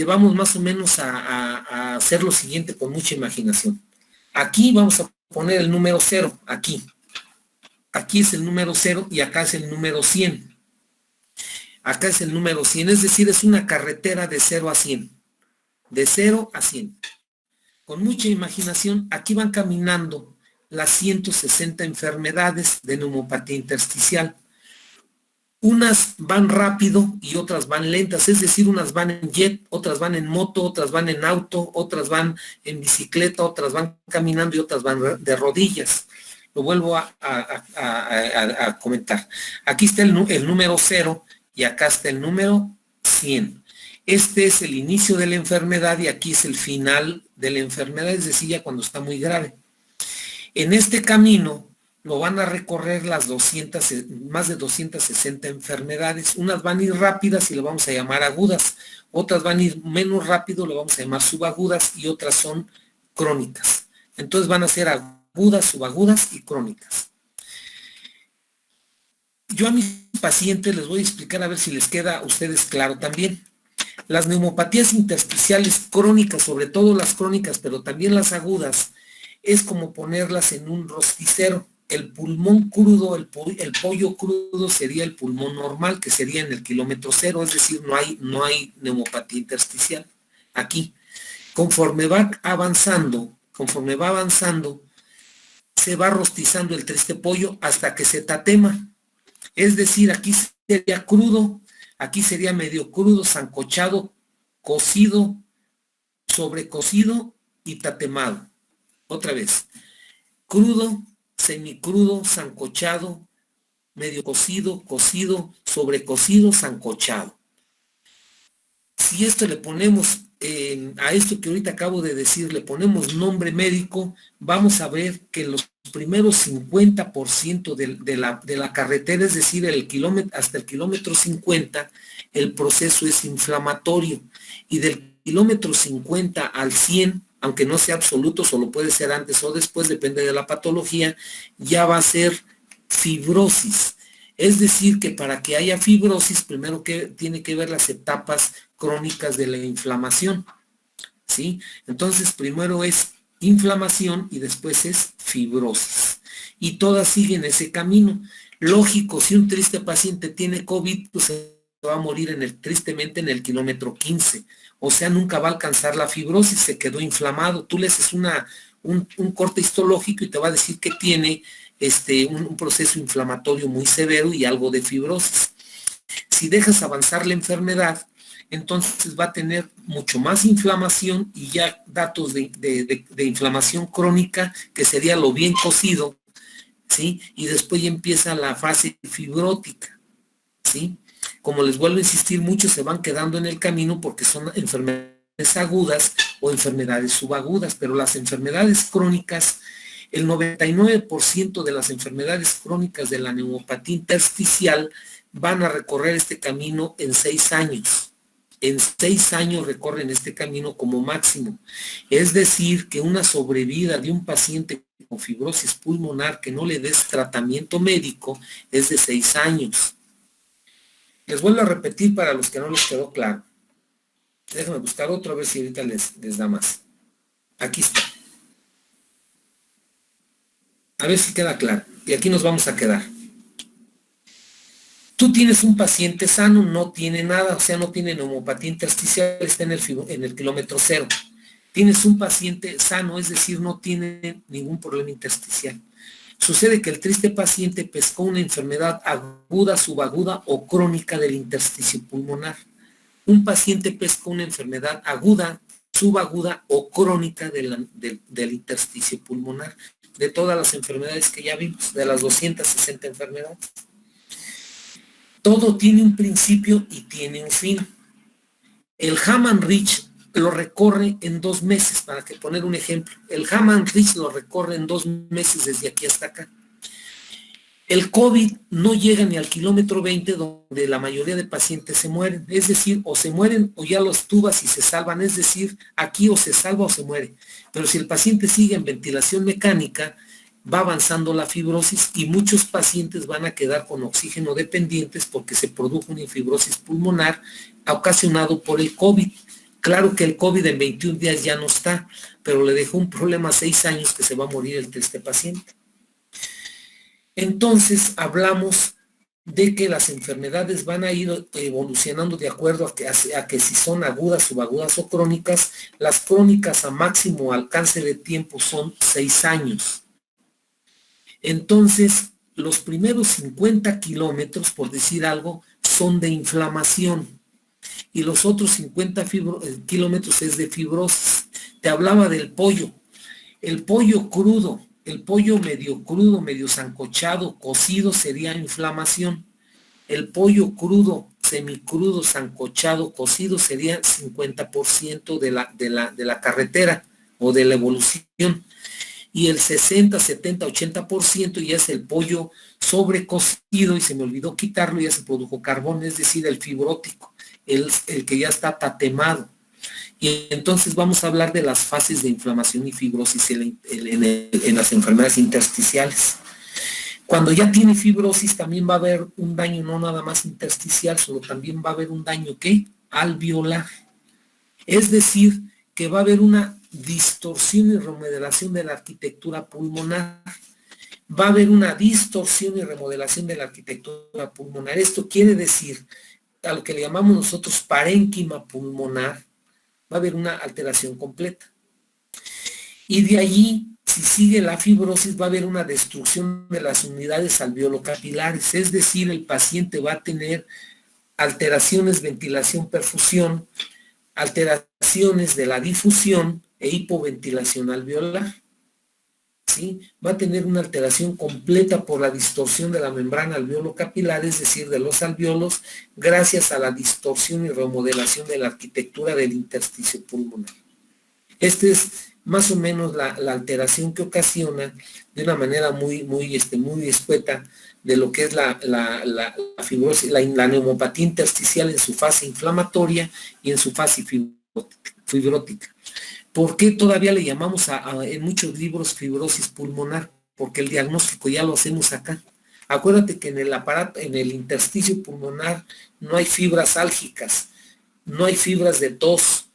vamos más o menos a hacer lo siguiente con mucha imaginación. Aquí vamos a poner el número 0, aquí. Aquí es el número 0 y acá es el número 100. Acá es el número 100, es decir, es una carretera de 0 a 100. De 0 a 100. Con mucha imaginación, aquí van caminando las 160 enfermedades de neumopatía intersticial. Unas van rápido y otras van lentas, es decir, unas van en jet, otras van en moto, otras van en auto, otras van en bicicleta, otras van caminando y otras van de rodillas. Lo vuelvo a comentar. Aquí está el número 0 y acá está el número 100. Este es el inicio de la enfermedad y aquí es el final de la enfermedad, es decir, ya cuando está muy grave. En este camino lo van a recorrer más de 260 enfermedades. Unas van a ir rápidas y le vamos a llamar agudas, otras van a ir menos rápido, le vamos a llamar subagudas y otras son crónicas. Entonces van a ser agudas, subagudas y crónicas. Yo a mis pacientes les voy a explicar a ver si les queda a ustedes claro también. Las neumopatías intersticiales crónicas, sobre todo las crónicas, pero también las agudas, es como ponerlas en un rosticero. El pulmón crudo, el pollo crudo sería el pulmón normal, que sería en el kilómetro 0, es decir, no hay neumopatía intersticial aquí. Conforme va avanzando, se va rostizando el triste pollo hasta que se tatema. Es decir, aquí sería crudo, aquí sería medio crudo, sancochado, cocido, sobrecocido y tatemado. Otra vez, crudo, semicrudo, sancochado, medio cocido, cocido, sobrecocido, sancochado. Si esto le ponemos, a esto que ahorita acabo de decir, le ponemos nombre médico, vamos a ver que en los primeros 50% de la carretera, es decir, hasta el kilómetro 50, el proceso es inflamatorio. Y del kilómetro 50 al 100, aunque no sea absoluto, solo puede ser antes o después, depende de la patología, ya va a ser fibrosis. Es decir, que para que haya fibrosis, primero que tiene que ver las etapas crónicas de la inflamación, ¿sí? Entonces, primero es inflamación y después es fibrosis. Y todas siguen ese camino. Lógico, si un triste paciente tiene COVID, pues se va a morir tristemente en el kilómetro 15. O sea, nunca va a alcanzar la fibrosis, se quedó inflamado. Tú le haces un corte histológico y te va a decir que tiene un proceso inflamatorio muy severo y algo de fibrosis. Si dejas avanzar la enfermedad, entonces va a tener mucho más inflamación y ya datos de inflamación crónica, que sería lo bien cocido, ¿sí? Y después ya empieza la fase fibrótica, ¿sí? Como les vuelvo a insistir, muchos se van quedando en el camino porque son enfermedades agudas o enfermedades subagudas, pero las enfermedades crónicas, el 99% de las enfermedades crónicas de la neumopatía intersticial van a recorrer este camino en 6 años. En 6 años recorren este camino como máximo. Es decir, que una sobrevida de un paciente con fibrosis pulmonar que no le des tratamiento médico es de 6 años. Les vuelvo a repetir para los que no les quedó claro. Déjenme buscar otro a ver si ahorita les da más. Aquí está. A ver si queda claro. Y aquí nos vamos a quedar. Tú tienes un paciente sano, no tiene nada, o sea, no tiene neumopatía intersticial, está en el kilómetro 0. Tienes un paciente sano, es decir, no tiene ningún problema intersticial. Sucede que el triste paciente pescó una enfermedad aguda, subaguda o crónica del intersticio pulmonar. Un paciente pescó una enfermedad aguda, subaguda o crónica del intersticio pulmonar. De todas las enfermedades que ya vimos, de las 260 enfermedades. Todo tiene un principio y tiene un fin. El Hamann-Rich lo recorre en 2 meses, para que poner un ejemplo. El Hamann-Rich lo recorre en 2 meses desde aquí hasta acá. El COVID no llega ni al kilómetro 20, donde la mayoría de pacientes se mueren. Es decir, o se mueren o ya los tubas y se salvan. Es decir, aquí o se salva o se muere. Pero si el paciente sigue en ventilación mecánica, va avanzando la fibrosis y muchos pacientes van a quedar con oxígeno dependientes porque se produjo una fibrosis pulmonar ocasionado por el COVID. Claro que el COVID en 21 días ya no está, pero le dejó un problema a 6 años que se va a morir este paciente. Entonces hablamos de que las enfermedades van a ir evolucionando de acuerdo a que si son agudas, subagudas o crónicas. Las crónicas a máximo alcance de tiempo son 6 años. Entonces, los primeros 50 kilómetros, por decir algo, son de inflamación y los otros 50 kilómetros es de fibrosis. Te hablaba del pollo. El pollo crudo, el pollo medio crudo, medio sancochado, cocido sería inflamación. El pollo crudo, semicrudo, sancochado, cocido sería 50% de la carretera o de la evolución. Y el 60, 70, 80% ya es el pollo sobrecocido, y se me olvidó quitarlo, ya se produjo carbón, es decir, el fibrótico, el que ya está tatemado. Y entonces vamos a hablar de las fases de inflamación y fibrosis en las enfermedades intersticiales. Cuando ya tiene fibrosis también va a haber un daño no nada más intersticial, sino también va a haber un daño ¿qué? Alveolar. Es decir, que va a haber una distorsión y remodelación de la arquitectura pulmonar. Va a haber una distorsión y remodelación de la arquitectura pulmonar. Esto quiere decir, a lo que le llamamos nosotros parénquima pulmonar, va a haber una alteración completa. Y de allí, si sigue la fibrosis, va a haber una destrucción de las unidades alveolocapilares, es decir, el paciente va a tener alteraciones ventilación-perfusión, alteraciones de la difusión e hipoventilación alveolar. ¿Sí? Va a tener una alteración completa por la distorsión de la membrana alveolo-capilar, es decir, de los alveolos, gracias a la distorsión y remodelación de la arquitectura del intersticio pulmonar. Esta es más o menos la alteración que ocasiona de una manera muy escueta de lo que es la fibrosis, la neumopatía intersticial en su fase inflamatoria y en su fase fibrótica. ¿Por qué todavía le llamamos en muchos libros fibrosis pulmonar? Porque el diagnóstico ya lo hacemos acá. Acuérdate que en el aparato, en el intersticio pulmonar, no hay fibras álgicas, no hay fibras de tos.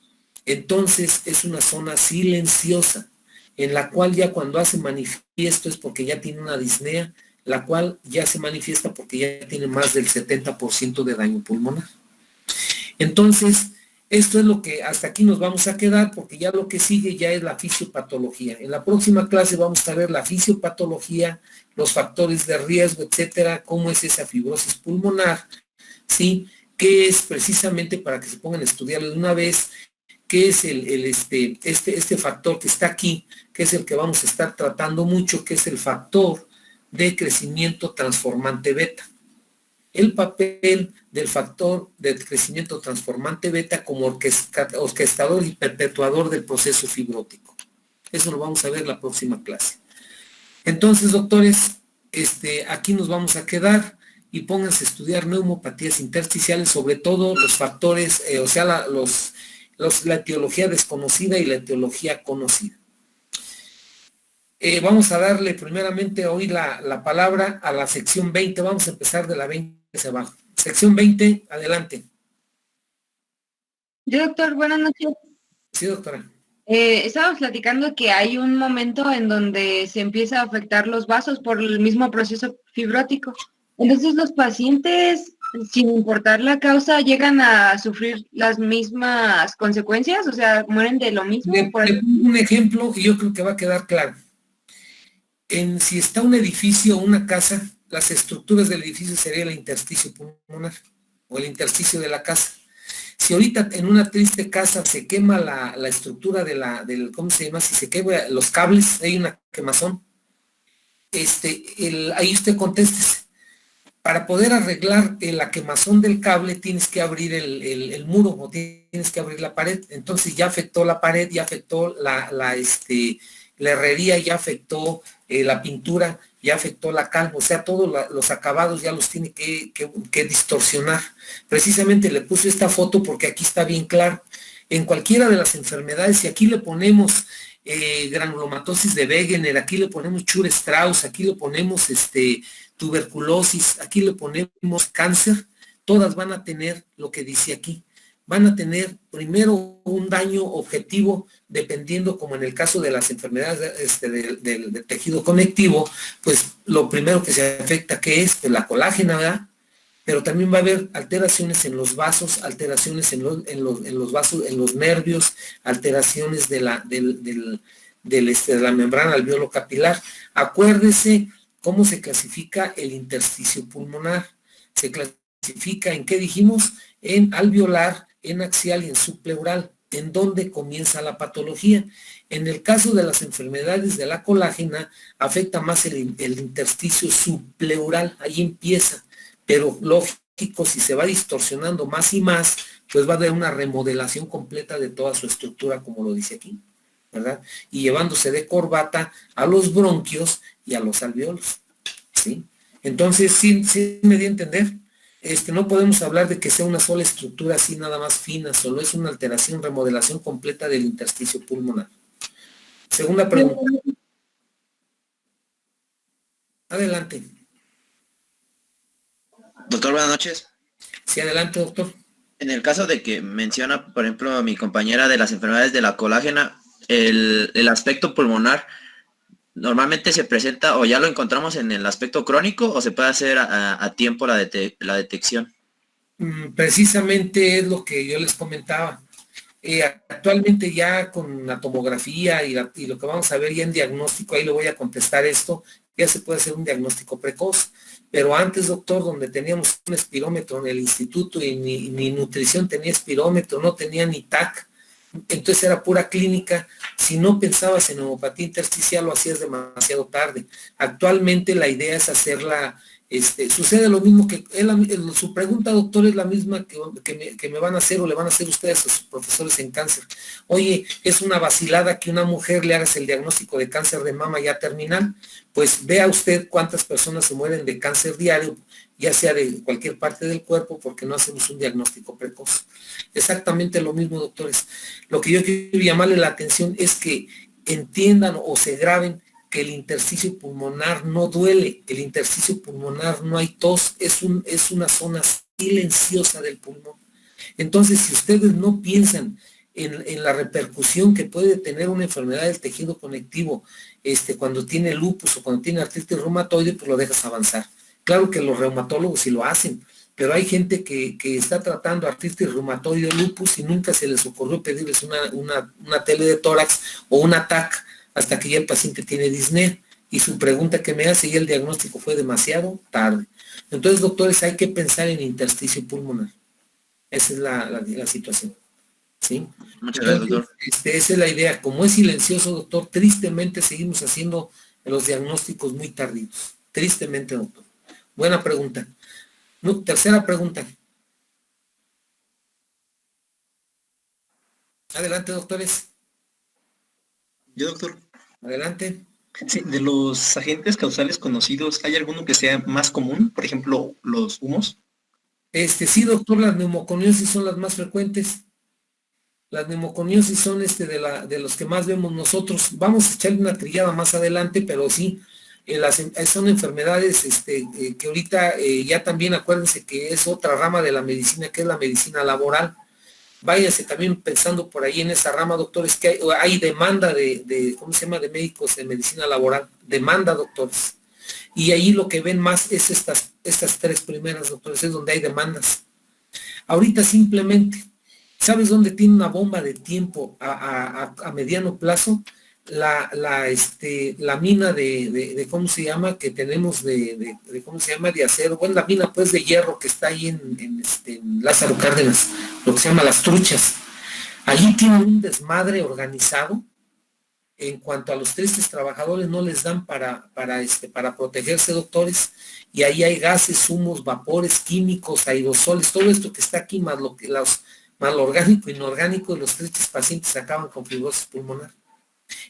Entonces es una zona silenciosa, en la cual ya cuando hace manifiesto es porque ya tiene una disnea, la cual ya se manifiesta porque ya tiene más del 70% de daño pulmonar. Entonces, esto es lo que hasta aquí nos vamos a quedar, porque ya lo que sigue ya es la fisiopatología. En la próxima clase vamos a ver la fisiopatología, los factores de riesgo, etcétera, cómo es esa fibrosis pulmonar, ¿sí? ¿Qué es precisamente para que se pongan a estudiarlo de una vez? ¿Qué es este factor que está aquí, que es el que vamos a estar tratando mucho, que es el factor de crecimiento transformante beta? El papel del factor de crecimiento transformante beta como orquestador y perpetuador del proceso fibrótico. Eso lo vamos a ver en la próxima clase. Entonces, doctores, aquí nos vamos a quedar y pónganse a estudiar neumopatías intersticiales, sobre todo los factores, la etiología desconocida y la etiología conocida. Vamos a darle primeramente hoy la palabra a la sección 20. Vamos a empezar de la 20 hacia abajo. Sección 20, adelante. Sí, doctor, buenas noches. Sí, doctora. Estábamos platicando que hay un momento en donde se empieza a afectar los vasos por el mismo proceso fibrótico. Entonces, los pacientes, sin importar la causa, llegan a sufrir las mismas consecuencias, o sea, mueren de lo mismo. Un ejemplo y yo creo que va a quedar claro. Si está un edificio o una casa, las estructuras del edificio sería el intersticio pulmonar o el intersticio de la casa. Si ahorita en una triste casa se quema la estructura ¿cómo se llama? Si se quema los cables, hay una quemazón, ahí usted conteste. Para poder arreglar la quemazón del cable tienes que abrir el muro o tienes que abrir la pared. Entonces ya afectó la pared, ya afectó la herrería, ya afectó la pintura, ya afectó la cal, o sea, todos los acabados ya los tiene que distorsionar. Precisamente le puse esta foto porque aquí está bien claro. En cualquiera de las enfermedades, si aquí le ponemos granulomatosis de Wegener, aquí le ponemos Chur-Strauss, aquí le ponemos tuberculosis, aquí le ponemos cáncer, todas van a tener lo que dice aquí. Van a tener primero un daño objetivo, dependiendo, como en el caso de las enfermedades del tejido conectivo, pues lo primero que se afecta, que es pues, la colágena, ¿verdad? Pero también va a haber alteraciones en los vasos, alteraciones en los vasos, en los nervios, alteraciones de la membrana alveolo-capilar. Acuérdese ¿Cómo se clasifica el intersticio pulmonar? Se clasifica en, ¿qué dijimos? En alveolar, en axial y en subpleural. ¿En dónde comienza la patología? En el caso de las enfermedades de la colágena, afecta más el intersticio subpleural, ahí empieza, pero lógico, si se va distorsionando más y más, pues va a haber una remodelación completa de toda su estructura, como lo dice aquí, ¿verdad? Y llevándose de corbata a los bronquios y a los alveolos, ¿sí? Entonces, sí me di a entender. No podemos hablar de que sea una sola estructura así nada más fina, solo es una alteración, remodelación completa del intersticio pulmonar. Segunda pregunta. Adelante. Doctor, buenas noches. Sí, adelante, doctor. En el caso de que menciona, por ejemplo, mi compañera de las enfermedades de la colágena, el aspecto pulmonar normalmente se presenta o ya lo encontramos en el aspecto crónico o se puede hacer a tiempo la detección. Precisamente es lo que yo les comentaba. Actualmente ya con la tomografía y lo que vamos a ver ya en diagnóstico, ahí le voy a contestar esto, ya se puede hacer un diagnóstico precoz. Pero antes, doctor, donde teníamos un espirómetro en el instituto y ni nutrición tenía espirómetro, no tenía ni TAC, entonces era pura clínica. Si no pensabas en neumopatía intersticial, lo hacías demasiado tarde. Actualmente la idea es hacerla, sucede lo mismo que, su pregunta, doctor, es la misma que me van a hacer o le van a hacer ustedes a sus profesores en cáncer. Oye, es una vacilada que una mujer le hagas el diagnóstico de cáncer de mama ya terminal. Pues vea usted cuántas personas se mueren de cáncer diario, ya sea de cualquier parte del cuerpo, porque no hacemos un diagnóstico precoz. Exactamente lo mismo, doctores. Lo que yo quiero llamarle la atención es que entiendan o se graben que el intersticio pulmonar no duele, el intersticio pulmonar no hay tos, es una zona silenciosa del pulmón. Entonces, si ustedes no piensan en la repercusión que puede tener una enfermedad del tejido conectivo, cuando tiene lupus o cuando tiene artritis reumatoide, pues lo dejas avanzar. Claro que los reumatólogos sí lo hacen, pero hay gente que está tratando artritis reumatoide o lupus y nunca se les ocurrió pedirles una tele de tórax o una TAC hasta que ya el paciente tiene disnea. Y su pregunta que me hace y el diagnóstico fue demasiado tarde. Entonces, doctores, hay que pensar en intersticio pulmonar. Esa es la situación. ¿Sí? Muchas gracias, doctor. Esa es la idea. Como es silencioso, doctor, tristemente seguimos haciendo los diagnósticos muy tardíos. Tristemente, doctor. Buena pregunta. No, tercera pregunta. Adelante, doctores. Yo, doctor. Adelante. Sí, de los agentes causales conocidos, ¿hay alguno que sea más común? Por ejemplo, los humos. Sí, doctor, las neumoconiosis son las más frecuentes. Las neumoconiosis son de los que más vemos nosotros. Vamos a echarle una trillada más adelante, pero sí, son enfermedades que ahorita ya también acuérdense que es otra rama de la medicina, que es la medicina laboral. Váyanse también pensando por ahí en esa rama, doctores, que hay demanda ¿cómo se llama?, de médicos de medicina laboral. Demanda, doctores. Y ahí lo que ven más es estas tres primeras, doctores, es donde hay demandas. Ahorita simplemente, ¿sabes dónde tiene una bomba de tiempo a mediano plazo? La mina de ¿cómo se llama? Que tenemos ¿cómo se llama? De acero. Bueno, la mina pues de hierro que está ahí en Lázaro Cárdenas, lo que se llama Las Truchas. Allí tienen un desmadre organizado. En cuanto a los tristes trabajadores, no les dan para protegerse, doctores, y ahí hay gases, humos, vapores, químicos, aerosoles, todo esto que está aquí, más lo orgánico, inorgánico, y los tristes pacientes acaban con fibrosis pulmonar.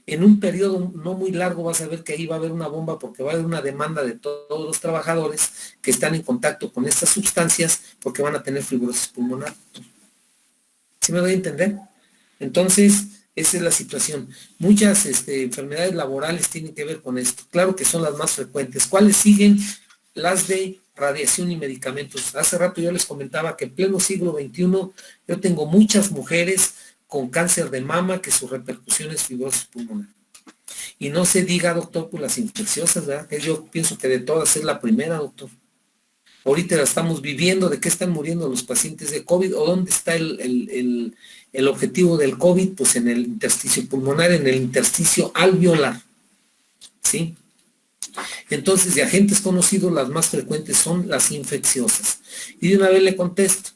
En un periodo no muy largo vas a ver que ahí va a haber una bomba porque va a haber una demanda de todos los trabajadores que están en contacto con estas sustancias porque van a tener fibrosis pulmonar. ¿Sí me doy a entender? Entonces, esa es la situación. Muchas enfermedades laborales tienen que ver con esto. Claro que son las más frecuentes. ¿Cuáles siguen? Las de radiación y medicamentos. Hace rato yo les comentaba que en pleno siglo XXI yo tengo muchas mujeres con cáncer de mama que su repercusión es fibrosis pulmonar. Y no se diga, doctor, por las infecciosas, ¿verdad? Que yo pienso que de todas es la primera, doctor. Ahorita la estamos viviendo, ¿de qué están muriendo los pacientes de COVID? ¿O dónde está el objetivo del COVID? Pues en el intersticio pulmonar, en el intersticio alveolar. ¿Sí? Entonces, de agentes conocidos, las más frecuentes son las infecciosas. Y de una vez le contesto.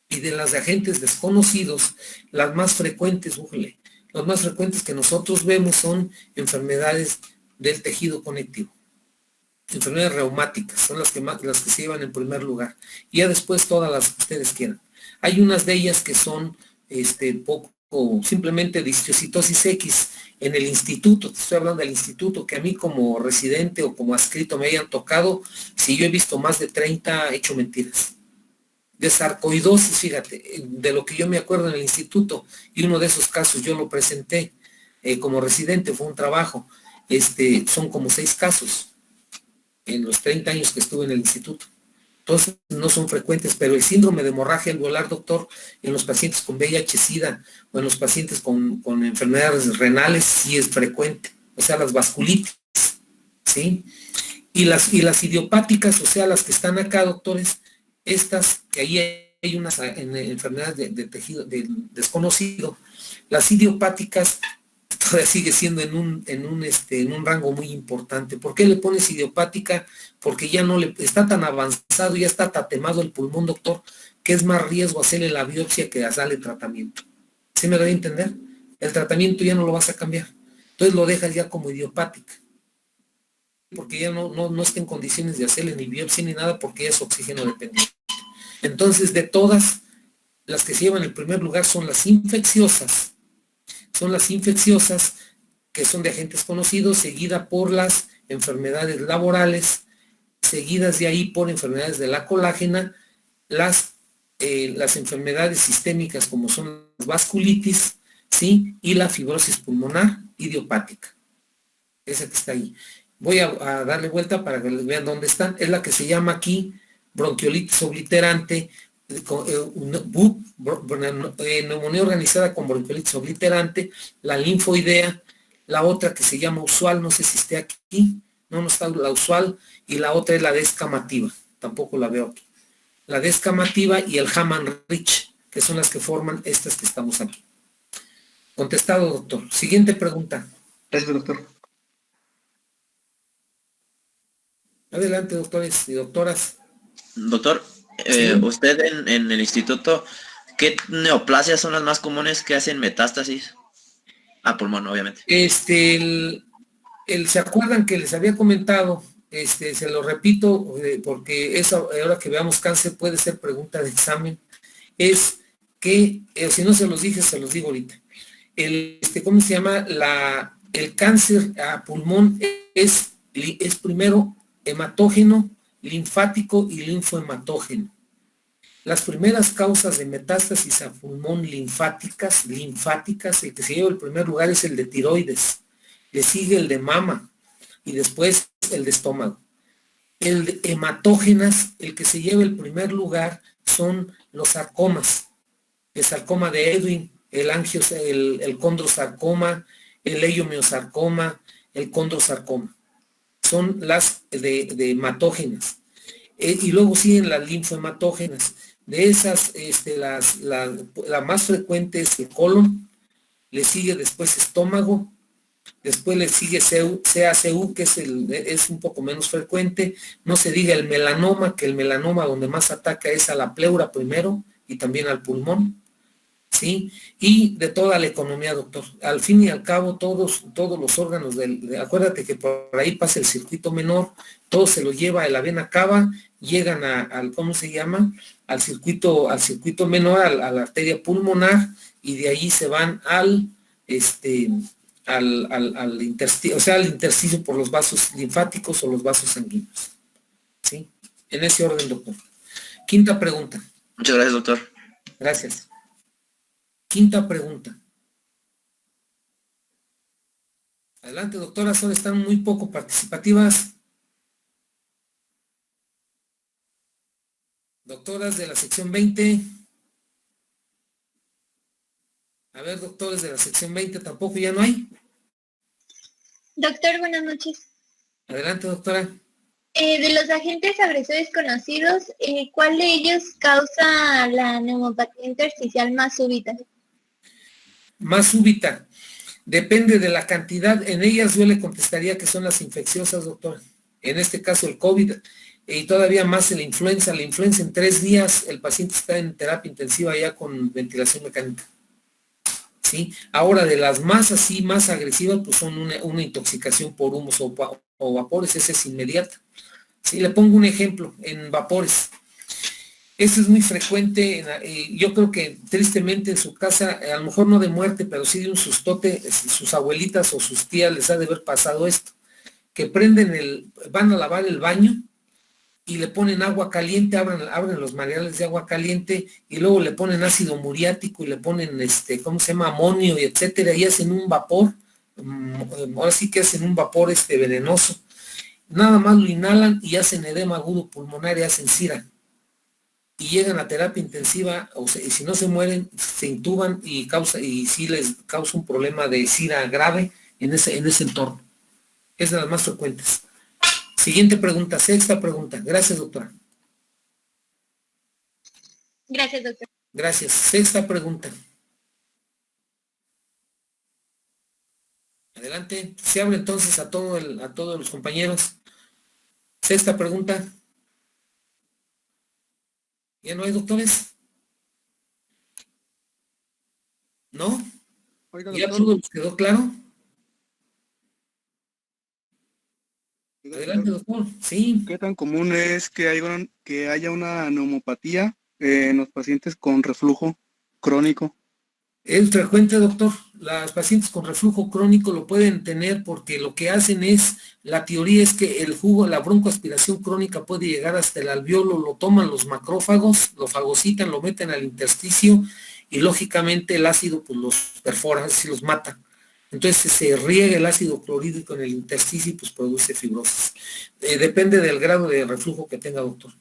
Y de las de agentes desconocidos, las más frecuentes, los más frecuentes que nosotros vemos son enfermedades del tejido conectivo. Enfermedades reumáticas son las que se llevan en primer lugar. Y ya después todas las que ustedes quieran. Hay unas de ellas que son poco, simplemente disciocitosis X en el instituto, te estoy hablando del instituto, que a mí como residente o como adscrito me hayan tocado, si yo he visto más de 30, he hecho mentiras. De sarcoidosis, fíjate, de lo que yo me acuerdo en el instituto, y uno de esos casos yo lo presenté como residente, fue un trabajo, son como 6 casos en los 30 años que estuve en el instituto. Entonces no son frecuentes, pero el síndrome de hemorragia alveolar, doctor, en los pacientes con VIH-Sida o en los pacientes con enfermedades renales sí es frecuente, o sea, las vasculitis, ¿sí? Y las idiopáticas, o sea, las que están acá, doctores, estas, que ahí hay unas enfermedades de tejido desconocido, las idiopáticas todavía sigue siendo en un rango muy importante. ¿Por qué le pones idiopática? Porque ya no está tan avanzado, ya está tatemado el pulmón, doctor, que es más riesgo hacerle la biopsia que darle tratamiento. ¿Sí me doy a entender? El tratamiento ya no lo vas a cambiar. Entonces lo dejas ya como idiopática. Porque ya no está en condiciones de hacerle ni biopsia ni nada porque ya es oxígeno dependiente. Entonces, de todas, las que se llevan en primer lugar son las infecciosas. Son las infecciosas que son de agentes conocidos, seguida por las enfermedades laborales, seguidas de ahí por enfermedades de la colágena, las enfermedades sistémicas como son las vasculitis, ¿sí? Y la fibrosis pulmonar idiopática. Esa que está ahí. Voy a darle vuelta para que les vean dónde están. Es la que se llama aquí bronquiolitis obliterante, neumonía organizada con bronquiolitis obliterante, la linfoidea, la otra que se llama usual, no sé si esté aquí, no está la usual, y la otra es la descamativa, tampoco la veo aquí. La descamativa y el Hamann-Rich, que son las que forman estas que estamos aquí. Contestado, doctor. Siguiente pregunta. Gracias, doctor. Adelante, doctores y doctoras. Doctor, Sí. usted en el instituto, ¿qué neoplasias son las más comunes que hacen metástasis? A pulmón, obviamente. ¿Se acuerdan que les había comentado? Se lo repito, porque eso, ahora que veamos cáncer, puede ser pregunta de examen. Es que, si no se los dije, se los digo ahorita. ¿Cómo se llama? El cáncer a pulmón es primero hematógeno, linfático y linfohematógeno. Las primeras causas de metástasis a pulmón linfáticas, el que se lleva el primer lugar es el de tiroides, le sigue el de mama y después el de estómago. El de hematógenas, el que se lleva el primer lugar son los sarcomas, el sarcoma de Ewing, el condrosarcoma, el leiomiosarcoma, el condrosarcoma. Son las de hematógenas. Y luego siguen las linfohematógenas. De esas, la más frecuente es el colon, le sigue después estómago, después le sigue CACU, que es un poco menos frecuente. No se diga el melanoma, que el melanoma donde más ataca es a la pleura primero y también al pulmón. ¿Sí? Y de toda la economía, doctor. Al fin y al cabo, todos los órganos acuérdate que por ahí pasa el circuito menor, todo se lo lleva la vena cava, llegan al ¿cómo se llama? Al circuito menor, a la arteria pulmonar, y de ahí se van al intersticio, o sea, al intersticio por los vasos linfáticos o los vasos sanguíneos. ¿Sí? En ese orden, doctor. Quinta pregunta. Muchas gracias, doctor. Gracias. Quinta pregunta. Adelante, doctoras, ahora están muy poco participativas. Doctoras de la sección 20. A ver, doctores de la sección 20, tampoco ya no hay. Doctor, buenas noches. Adelante, doctora. De los agentes agresores conocidos, ¿cuál de ellos causa la neumopatía intersticial más súbita? Más súbita. Depende de la cantidad. En ellas yo le contestaría que son las infecciosas, doctor. En este caso el COVID y todavía más la influenza. La influenza en 3 días el paciente está en terapia intensiva ya con ventilación mecánica. ¿Sí? Ahora de las más así, más agresivas, pues son una intoxicación por humos o vapores, esa es inmediata. ¿Sí? Le pongo un ejemplo en vapores. Eso es muy frecuente, yo creo que tristemente en su casa, a lo mejor no de muerte, pero sí de un sustote, sus abuelitas o sus tías les ha de haber pasado esto, que van a lavar el baño y le ponen agua caliente, abren los manantiales de agua caliente y luego le ponen ácido muriático y le ponen, ¿cómo se llama? Amonio y etcétera, y hacen un vapor, ahora sí que hacen un vapor venenoso. Nada más lo inhalan y hacen edema agudo pulmonar y hacen sira. Y llegan a terapia intensiva, y si no se mueren, se intuban y sí les causa un problema de sira grave en ese entorno. Es de las más frecuentes. Siguiente pregunta, sexta pregunta. Gracias, doctora. Gracias, doctor. Gracias. Sexta pregunta. Adelante. Se abre entonces a todos los compañeros. Sexta pregunta. ¿Ya no hay doctores? ¿No? Oiga, ¿Ya doctor, todo les quedó claro? oiga, Adelante, doctor, doctor. Sí. ¿qué tan común es que haya una neumopatía en los pacientes con reflujo crónico? Es frecuente, doctor. Las pacientes con reflujo crónico lo pueden tener porque lo que hacen la teoría es que el jugo, la broncoaspiración crónica puede llegar hasta el alveolo, lo toman los macrófagos, lo fagocitan, lo meten al intersticio y lógicamente el ácido pues los perfora, así los mata. Entonces se riega el ácido clorhídrico en el intersticio y pues produce fibrosis. Depende del grado de reflujo que tenga, doctor.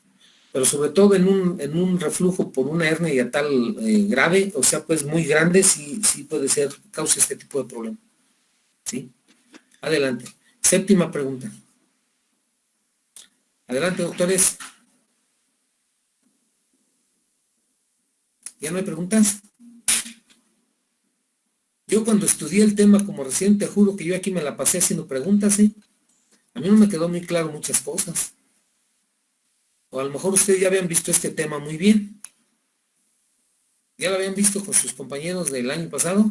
Pero sobre todo en un reflujo por una hernia hiatal grave, o sea, pues muy grande, sí puede ser, causa este tipo de problema. ¿Sí? Adelante. Séptima pregunta. Adelante, doctores. ¿Ya no hay preguntas? Yo cuando estudié el tema como residente, juro que yo aquí me la pasé haciendo preguntas, ¿eh? A mí no me quedó muy claro muchas cosas. O a lo mejor ustedes ya habían visto este tema muy bien. ¿Ya lo habían visto con sus compañeros del año pasado?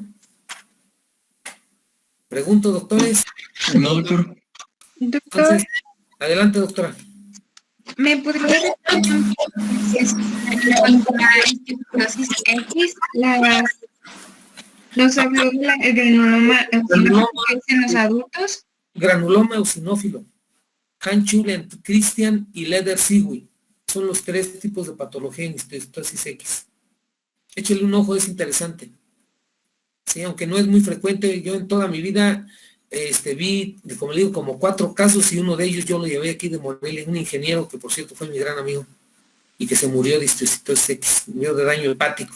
Pregunto, doctores. No, doctor. Doctor, Entonces, adelante, doctora. ¿me podría repetir la X, los habló de la granuloma eosinófilo en los adultos? Granuloma eosinófilo, Hanschul, Christian y Leder-Siwi. Son los 3 tipos de patología en histosis X. Échale un ojo, es interesante. Sí, aunque no es muy frecuente, yo en toda mi vida vi, como le digo, como 4 casos y uno de ellos yo lo llevé aquí de Morelia, un ingeniero que por cierto fue mi gran amigo y que se murió de histosis X, murió de daño hepático,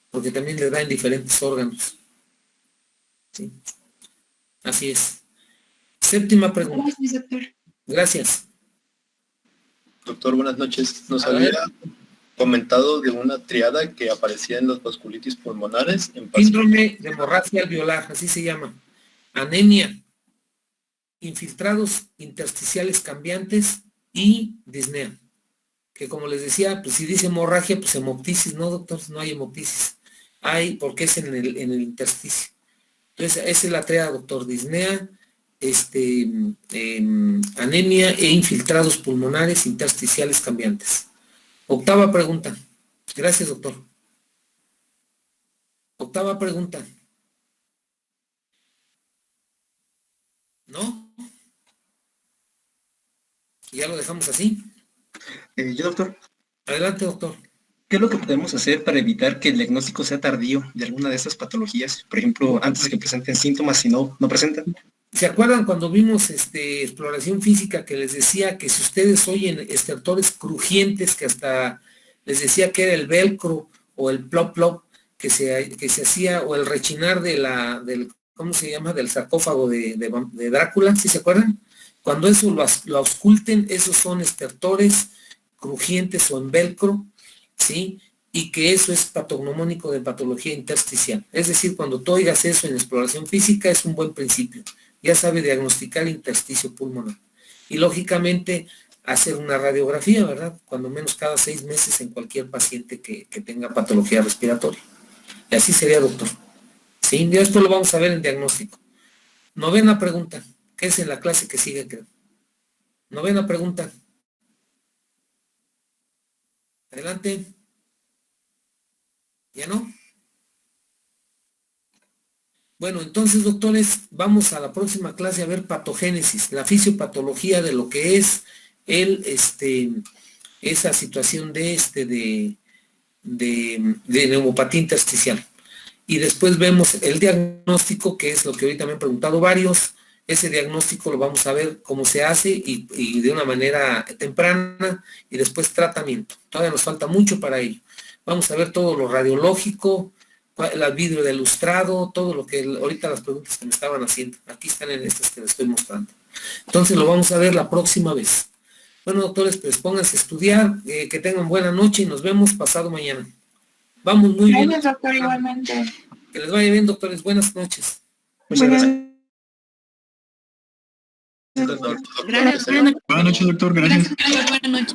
porque también le da en diferentes órganos. Sí, así es. Séptima pregunta. Gracias, doctor. Gracias. Doctor, buenas noches. Nos A ver. había comentado de una triada que aparecía en las vasculitis pulmonares en pacientes. Síndrome de hemorragia alveolar, así se llama. Anemia, infiltrados intersticiales cambiantes y disnea. Que como les decía, pues si dice hemorragia, pues hemoptisis, no, doctor, no hay hemoptisis. Hay, porque es en el intersticio. Entonces, esa es la triada, doctor, disnea, anemia e infiltrados pulmonares intersticiales cambiantes. Octava pregunta. Gracias, doctor. Octava pregunta. ¿No? Ya lo dejamos así. Yo, doctor, Adelante, doctor. ¿qué es lo que podemos hacer para evitar que el diagnóstico sea tardío de alguna de estas patologías? Por ejemplo, antes de que presenten síntomas, si no presentan. ¿Se acuerdan cuando vimos exploración física que les decía que si ustedes oyen estertores crujientes, que hasta les decía que era el velcro o el plop plop que se hacía, o el rechinar del ¿cómo se llama? Del sarcófago de Drácula, ¿sí se acuerdan? Cuando eso lo ausculten, esos son estertores crujientes o en velcro, ¿sí? y que eso es patognomónico de patología intersticial. Es decir, cuando tú oigas eso en exploración física es un buen principio. Ya sabe diagnosticar intersticio pulmonar. Y lógicamente hacer una radiografía, ¿verdad? Cuando menos cada 6 meses en cualquier paciente que tenga patología respiratoria. Y así sería, doctor. Sí, esto lo vamos a ver en diagnóstico. Novena pregunta, que es en la clase que sigue, creo. Novena pregunta. Adelante. ¿Ya no? Bueno, entonces, doctores, vamos a la próxima clase a ver patogénesis, la fisiopatología de lo que es esa situación de neumopatía intersticial. Y después vemos el diagnóstico, que es lo que ahorita me han preguntado varios. Ese diagnóstico lo vamos a ver cómo se hace y de una manera temprana, y después tratamiento. Todavía nos falta mucho para ello. Vamos a ver todo lo radiológico, el vidrio de ilustrado, todo lo que ahorita las preguntas que me estaban haciendo. Aquí están en estas que les estoy mostrando. Entonces lo vamos a ver la próxima vez. Bueno, doctores, pues pónganse a estudiar, que tengan buena noche y nos vemos pasado mañana. Vamos muy bien. Gracias, doctor, igualmente. Que les vaya bien, doctores. Buenas noches. Muchas gracias. Doctor. Gracias. Buenas noches, doctor. Gracias. Buenas noches.